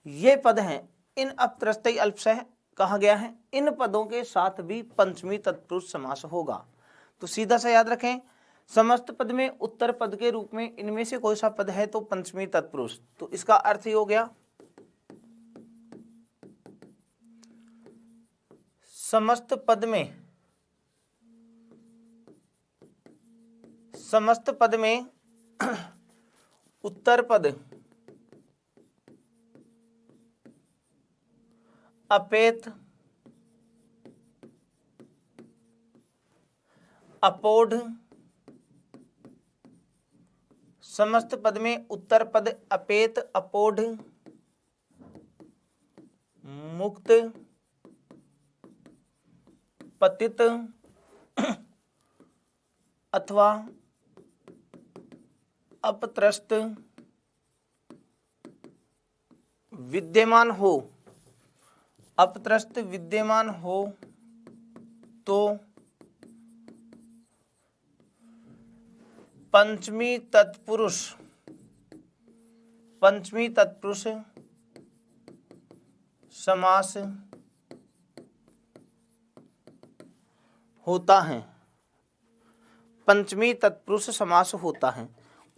ये पद हैं। इन अपत्रस्तै अल्पशः कहा गया है, इन पदों के साथ भी पंचमी तत्पुरुष समास होगा। तो सीधा सा याद रखें, समस्त पद में उत्तर पद के रूप में इनमें से कोई सा पद है तो पंचमी तत्पुरुष। तो इसका अर्थ ही हो गया समस्त पद में उत्तर पद अपेत अपोढ़, समस्त पद में उत्तर पद अपेत अपोढ़ मुक्त पतित अथवा अपत्रस्त विद्यमान हो, अपत्रस्त विद्यमान हो तो पंचमी तत्पुरुष समास होता है। पंचमी तत्पुरुष समास होता है।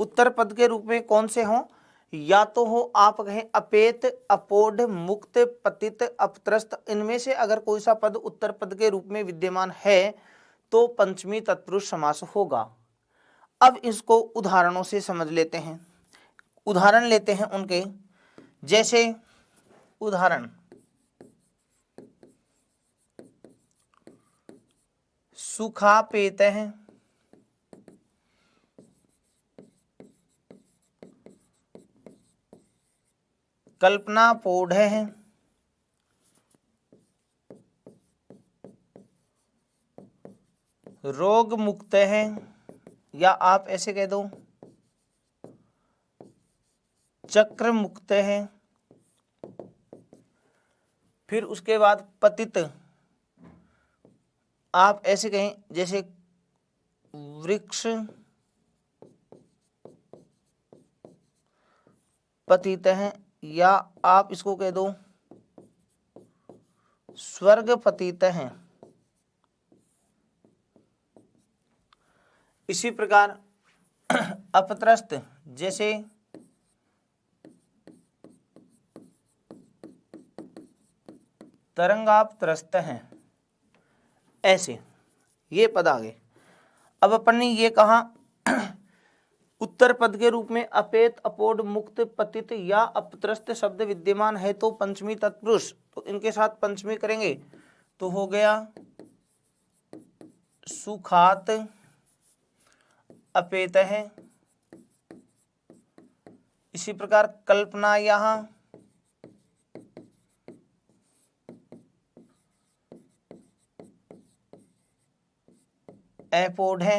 उत्तर पद के रूप में कौन से हों? या तो हो आप कहें अपेत अपोढ़ मुक्त पतित अपत्रस्त, इनमें से अगर कोई सा पद उत्तर पद के रूप में विद्यमान है तो पंचमी तत्पुरुष समास होगा। अब इसको उदाहरणों से समझ लेते हैं। उदाहरण लेते हैं उनके, जैसे उदाहरण सुखा पेत है, कल्पना पोढ़ है, रोग मुक्त है, या आप ऐसे कह दो चक्र मुक्त है। फिर उसके बाद पतित, आप ऐसे कहें जैसे वृक्ष पतित है, या आप इसको कह दो स्वर्ग पतित है। इसी प्रकार अपत्रस्त, जैसे तरंगापत्रस्त हैं, ऐसे ये पद आ गए। अब अपन ने ये कहा उत्तर पद के रूप में अपेत अपोढ़ मुक्त पतित या अपत्रस्त शब्द विद्यमान है तो पंचमी तत्पुरुष, तो इनके साथ पंचमी करेंगे तो हो गया सुखात अपेत है। इसी प्रकार कल्पना यहाँ अपोढ़ है,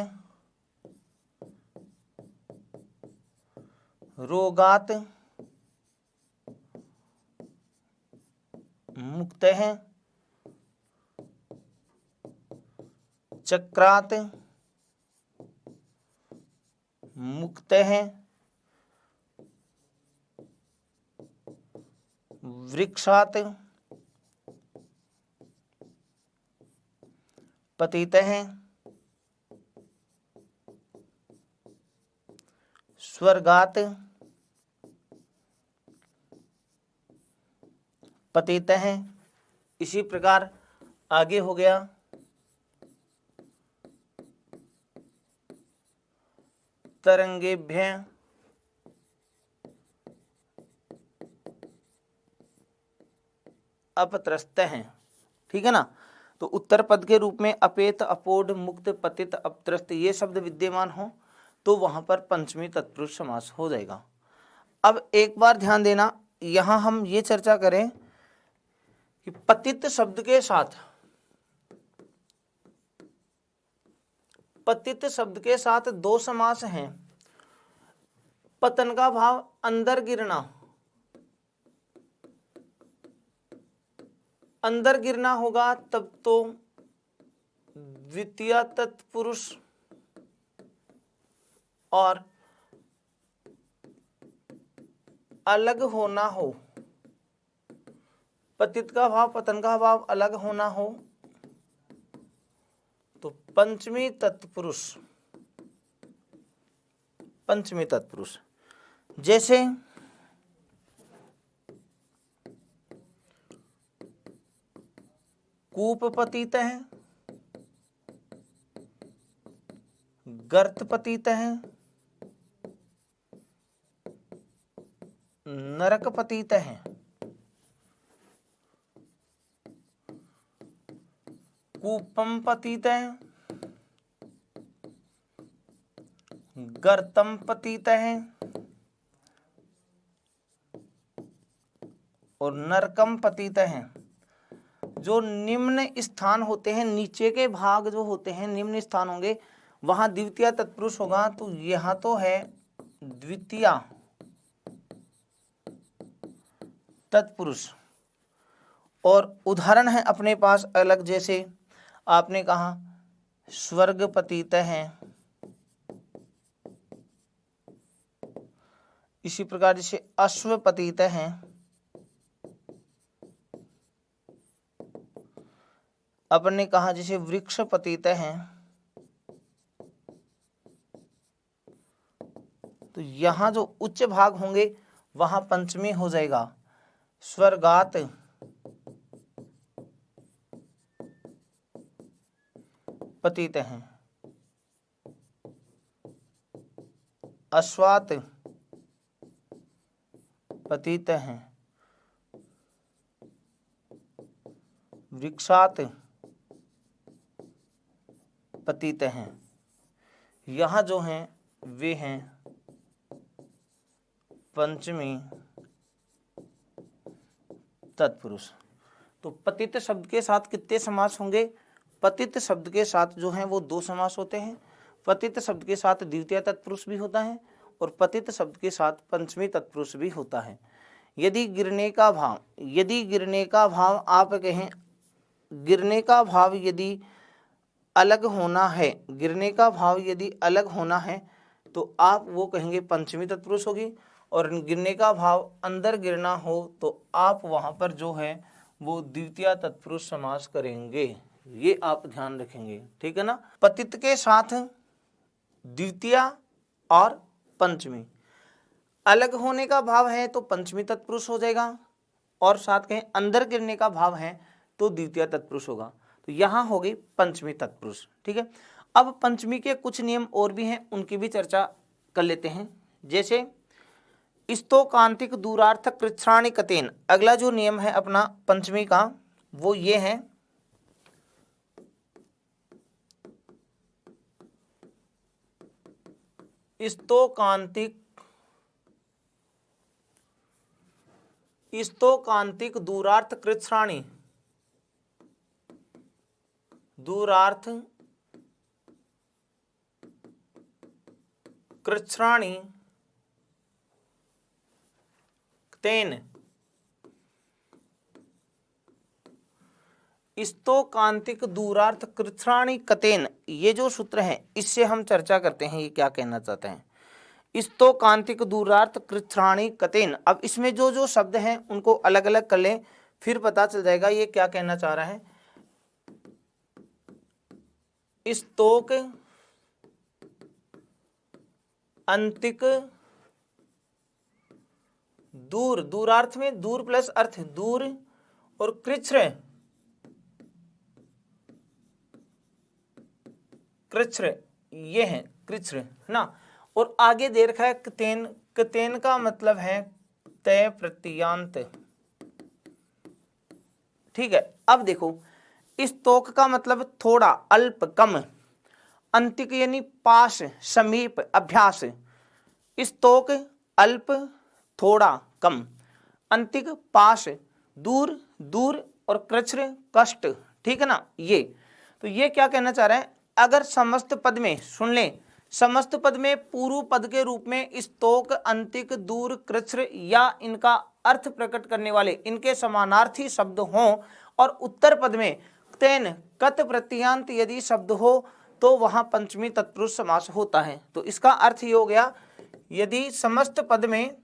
रोगात मुक्त है, चक्रात मुक्त है, वृक्षात पतित है, स्वर्गात पतित है। इसी प्रकार आगे हो गया तरंगेभ्य अपत्रस्त हैं। ठीक है ना। तो उत्तर पद के रूप में अपेत अपोढ़ मुक्त पतित अपत्रस्त ये शब्द विद्यमान हो तो वहां पर पंचमी तत्पुरुष समास हो जाएगा। अब एक बार ध्यान देना, यहां हम ये चर्चा करें कि पतित शब्द के साथ दो समास हैं। पतन का भाव अंदर गिरना होगा तब तो द्वितीय तत्पुरुष और अलग होना हो, पतित का भाव पतन का भाव अलग होना हो तो पंचमी तत्पुरुष पंचमी तत्पुरुष। जैसे कूप पतित है, गर्त पतित है, नरक पतित है, कूपम पतित है, गर्तम पतित है और नरकम पतित है। जो निम्न स्थान होते हैं, नीचे के भाग जो होते हैं निम्न स्थान होंगे, वहां द्वितीय तत्पुरुष होगा। तो यहां तो है द्वितीय तत्पुरुष। और उदाहरण है अपने पास अलग, जैसे आपने कहा स्वर्ग पतित है, इसी प्रकार जैसे अश्व पतित है, अपने कहा जैसे वृक्ष पतित है। तो यहां जो उच्च भाग होंगे वहां पंचमी हो जाएगा। स्वर्गात पतित हैं, अश्वात पतित हैं, वृक्षात पतित हैं। यहाँ जो हैं वे हैं पंचमी तत्पुरुष। तो पतित शब्द के साथ कितने समास होंगे? पतित शब्द के साथ जो हैं वो 2 समास होते हैं। पतित शब्द के साथ द्वितीय तत्पुरुष भी होता है और पतित शब्द के साथ पंचमी तत्पुरुष भी होता है। यदि गिरने का भाव आप कहें, गिरने का भाव यदि अलग होना है, गिरने का भाव यदि अलग होना है तो आप वो कहेंगे पंचमी तत्पुरुष होगी, और गिरने का भाव अंदर गिरना हो तो आप वहां पर जो है वो द्वितीय तत्पुरुष समास करेंगे। ये आप ध्यान रखेंगे, ठीक है ना। पतित के साथ द्वितीय और पंचमी, अलग होने का भाव है तो पंचमी तत्पुरुष हो जाएगा, और साथ कहें अंदर गिरने का भाव है तो द्वितीय तत्पुरुष होगा। तो यहाँ होगी पंचमी तत्पुरुष, ठीक है। अब पंचमी के कुछ नियम और भी हैं, उनकी भी चर्चा कर लेते हैं। जैसे स्तोकांतिक दूरार्थक कृच्छ्राणि कतेन, अगला जो नियम है अपना पंचमी का वो ये है, स्तोकांतिक दूरार्थ कृच्छ्राणि, दूरार्थ कृच्छ्राणि तेन, स्तोकांतिक दूरार्थ कृच्छ्राणि कतेन, ये जो सूत्र है इससे हम चर्चा करते हैं ये क्या कहना चाहते हैं। स्तोकांतिक दूरार्थ कृच्छ्राणि कतेन, अब इसमें जो जो शब्द हैं उनको अलग अलग कर लें, फिर पता चल जाएगा ये क्या कहना चाह रहा है। स्तोक अंतिक दूर, दूरार्थ में दूर प्लस अर्थ, दूर, और कृच्छ्र, कृच्छ्र ये है कृच्छ्र, है ना। और आगे दे रखा है कतेन, कतेन का मतलब है तय प्रत्यांत, ठीक है। अब देखो स्तोक का मतलब थोड़ा, अल्प, कम, अंतिक यानी पास, समीप, अभ्यास। स्तोक अल्प, थोड़ा, कम, अंतिक पास, दूर, दूर, और कृच्छ्र कष्ट, ठीक है ना। ये तो ये क्या कहना चाह रहा है, अगर समस्त पद में, सुन लें, समस्त पद में पूर्व पद के रूप में स्तोक, अंतिक, दूर, कृच्छ्र या इनका अर्थ प्रकट करने वाले इनके समानार्थी शब्द हों, और उत्तर पद में तेन, कत प्रत्यांत यदि शब्द हो तो वहां पंचमी तत्पुरुष समास होता है। तो इसका अर्थ ये हो गया, यदि समस्त पद में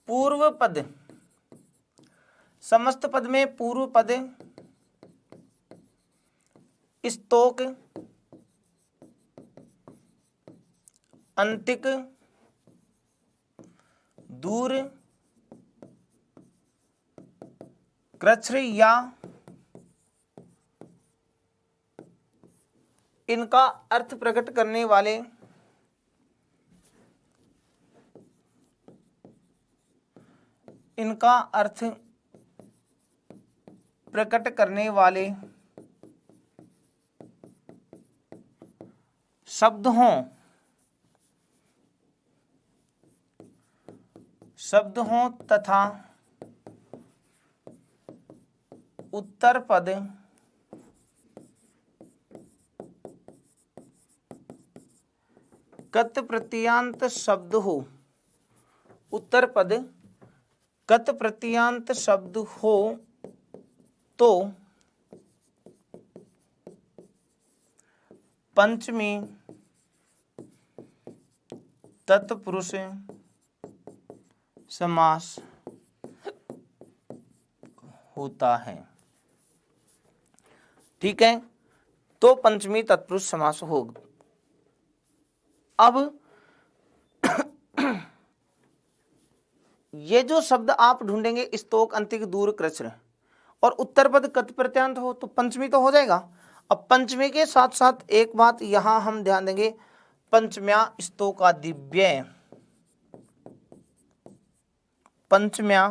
पूर्व पद, समस्त पद में पूर्व पद स्तोक अंतिक दूर कृच्छ्र या इनका अर्थ प्रकट करने वाले इनका अर्थ प्रकट करने वाले शब्द हों तथा उत्तर पद कत प्रत्ययान्त शब्द हो, उत्तर पद कत प्रत्ययान्त शब्द हो तो पंचमी तत्पुरुष समास होता है। ठीक है, तो पंचमी तत्पुरुष समास होगा। अब ये जो शब्द आप ढूंढेंगे स्तोक अंतिक दूर कृच्छ्र और उत्तर पद कत प्रत्ययान्त हो तो पंचमी तो हो जाएगा। अब पंचमी के साथ साथ एक बात यहां हम ध्यान देंगे, पंचम्या स्तोकादिव्यय, पंचम्या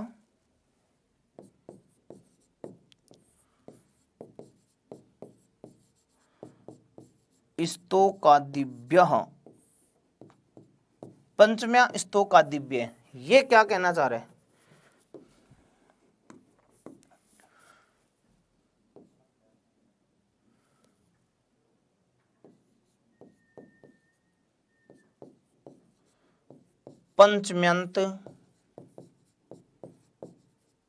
स्तोकादिव्यः, पंचम्या स्तोकादिव्यय, ये क्या कहना चाह रहे हैं? पंचम्यंत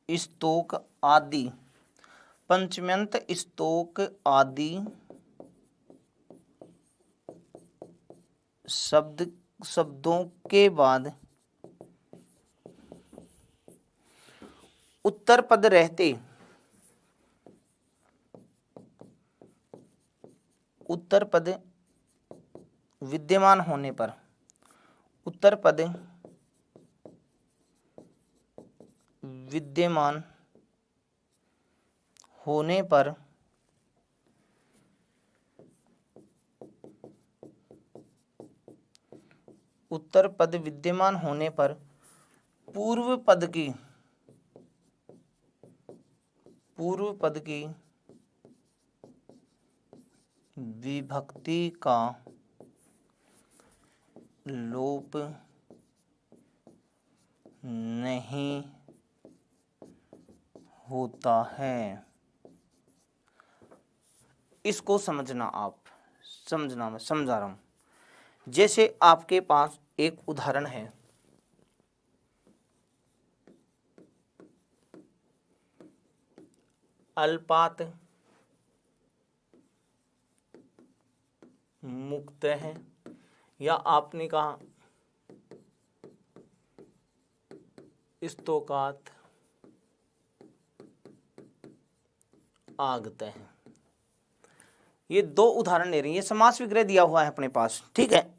स्तोक आदि, पंचम्यंत स्तोक आदि शब्दों के बाद उत्तर पद रहते, उत्तर पद विद्यमान होने पर, उत्तर पद विद्यमान होने पर उत्तर पद विद्यमान होने पर पूर्व पद की विभक्ति का लोप नहीं होता है। इसको समझना, आप समझना, मैं समझा रहा हूं। जैसे आपके पास एक उदाहरण है, अल्पात मुक्त है, या आपने कहा स्तोकात आगत है। ये दो उदाहरण ले रही है, समास विग्रह दिया हुआ है अपने पास। ठीक है,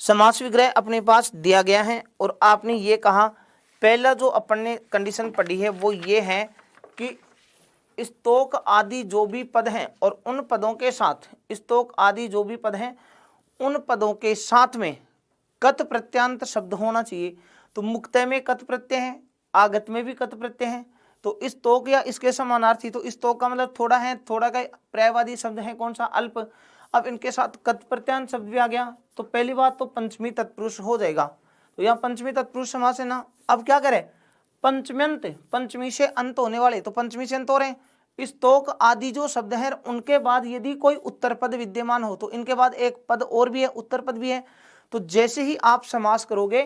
समास विग्रह अपने पास दिया गया है और आपने ये कहा, पहला जो अपन ने कंडीशन पढ़ी है वो ये है कि स्तोक आदि जो भी पद हैं और उन पदों के साथ, स्तोक आदि जो भी पद हैं उन पदों के साथ में कत प्रत्यांत शब्द होना चाहिए। तो मुक्तय में कत प्रत्यय है, आगत में भी कत प्रत्यय है, तो स्तोक या इसके समानार्थी, तो स्तोक का मतलब थोड़ा है, थोड़ा का पर्यायवादी शब्द है कौन सा, अल्प। अब इनके साथ कत प्रत्यांत शब्द भी आ गया, तो पहली बात तो पंचमी तत्पुरुष हो जाएगा। तो यहाँ पंचमी तत्पुरुष समास है ना। अब क्या करें, पंचम्यंत, पंचमी से अंत होने वाले, तो पंचमी से अंत हो रहे हैं। स्तोक आदि जो शब्द है उनके बाद यदि कोई उत्तर पद विद्यमान हो तो इनके बाद एक पद और भी है, उत्तर पद भी है। तो जैसे ही आप समास करोगे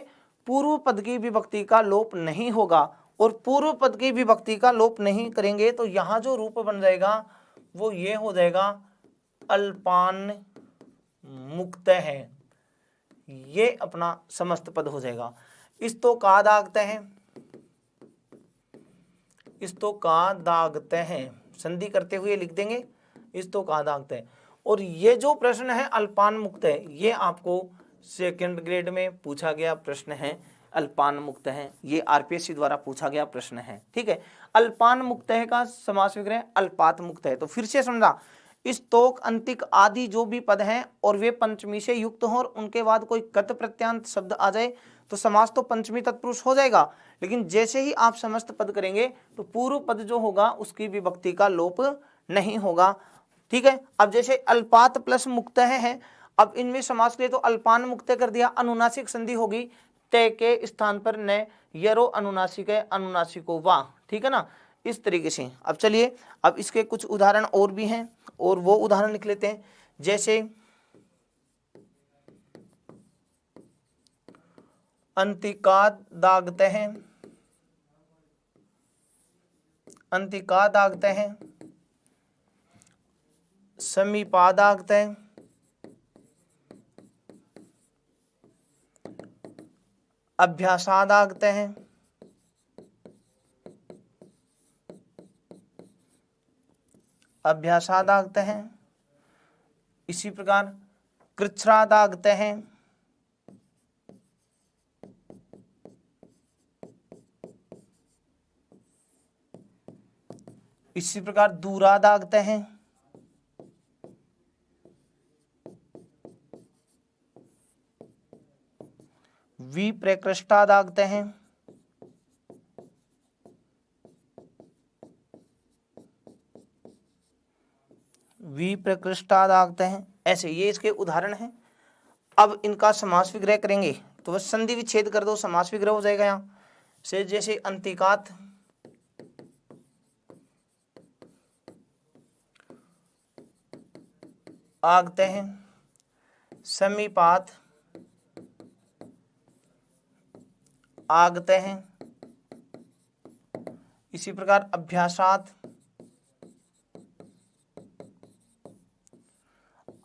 पूर्व पद की विभक्ति का लोप नहीं होगा, और पूर्व पद की विभक्ति का लोप नहीं करेंगे तो यहां जो रूप बन जाएगा वो ये हो जाएगा, अल्पान मुक्त है, ये अपना समस्त पद हो जाएगा। स्तोकाद आगत है, स्तोकाद आगत है, संधि करते हुए लिख देंगे स्तोकादागत है। और ये जो प्रश्न है अल्पान मुक्त है, ये आपको सेकंड ग्रेड में पूछा गया प्रश्न है। अल्पान मुक्त है, ये आरपीएससी द्वारा पूछा गया प्रश्न है। ठीक है, अल्पान मुक्त है का समास विग्रह अल्पात मुक्त है। तो फिर से समझा, स्तोक अंतिक आदि जो भी पद हैं और वे पंचमी से युक्त हों और उनके बाद कोई कत प्रत्यांत शब्द आ जाए तो समास तो पंचमी तत्पुरुष हो जाएगा, लेकिन जैसे ही आप समस्त पद करेंगे तो पूर्व पद जो होगा उसकी विभक्ति का लोप नहीं होगा। ठीक है, अब जैसे अल्पात प्लस मुक्त है, अब इनमें समास के लिए तो अल्पान मुक्त कर दिया, अनुनासिक संधि होगी तय के स्थान पर न यरो अनुनासिक है, अनुनासिको वा। ठीक है ना, इस तरीके से। अब चलिए, अब इसके कुछ उदाहरण और भी हैं और वो उदाहरण लिख लेते हैं। जैसे अंतिकादागत है, अंतिकादागत है, समीपादागत है, अभ्यासादागत है, अभ्यासादागत है, इसी प्रकार कृच्छ्रादागत है, इसी प्रकार दूरादागत है, विप्रकृष्टादागत है, विप्रकृष्टादागत है। ऐसे ये इसके उदाहरण हैं। अब इनका समास विग्रह करेंगे तो बस संधि विच्छेद कर दो, समास विग्रह हो जाएगा यहाँ से। जैसे अंतिकात आगत हैं, समीपात आगत हैं, इसी प्रकार अभ्यासात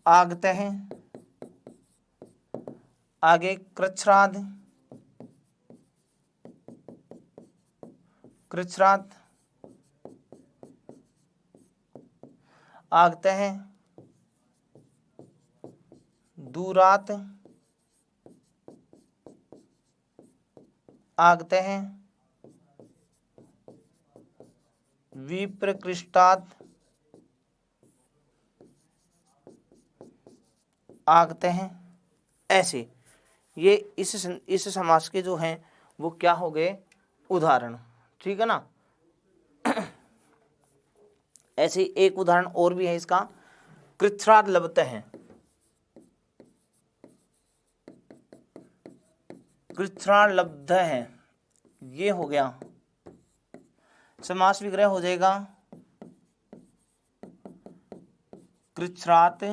आगत हैं, आगे कृच्छ्राद, कृच्छ्राद आगत हैं, दूरात आगत हैं, विप्रकृष्टात आगत हैं। ऐसे ये इस समास के जो हैं वो क्या हो गए, उदाहरण। ठीक है ना। ऐसे एक उदाहरण और भी है इसका, कृच्छ्राद लब्ध है, कृच्छ्राद लब्ध है, ये हो गया। समास विग्रह हो जाएगा कृच्छ्रात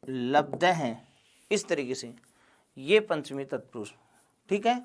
लब्ध है, इस तरीके से। ये पंचमी तत्पुरुष। ठीक है,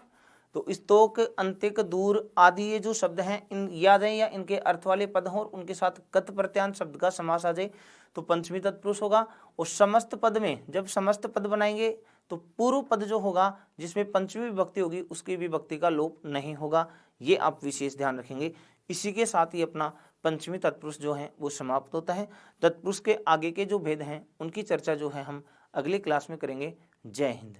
तो स्तोक अंतिक दूर आदि ये जो शब्द हैं इन याद है, या इनके अर्थ वाले पद हों और उनके साथ कत प्रत्यांत शब्द का समास आ जाए तो पंचमी तत्पुरुष होगा। और समस्त पद में जब समस्त पद बनाएंगे तो पूर्व पद जो होगा जिसमें पंचमी विभक्ति होगी उसकी विभक्ति का लोप नहीं होगा। ये आप विशेष ध्यान रखेंगे। इसी के साथ ही अपना पंचमी तत्पुरुष जो है वो समाप्त होता है। तत्पुरुष के आगे के जो भेद हैं उनकी चर्चा जो है हम अगली क्लास में करेंगे। जय हिंद।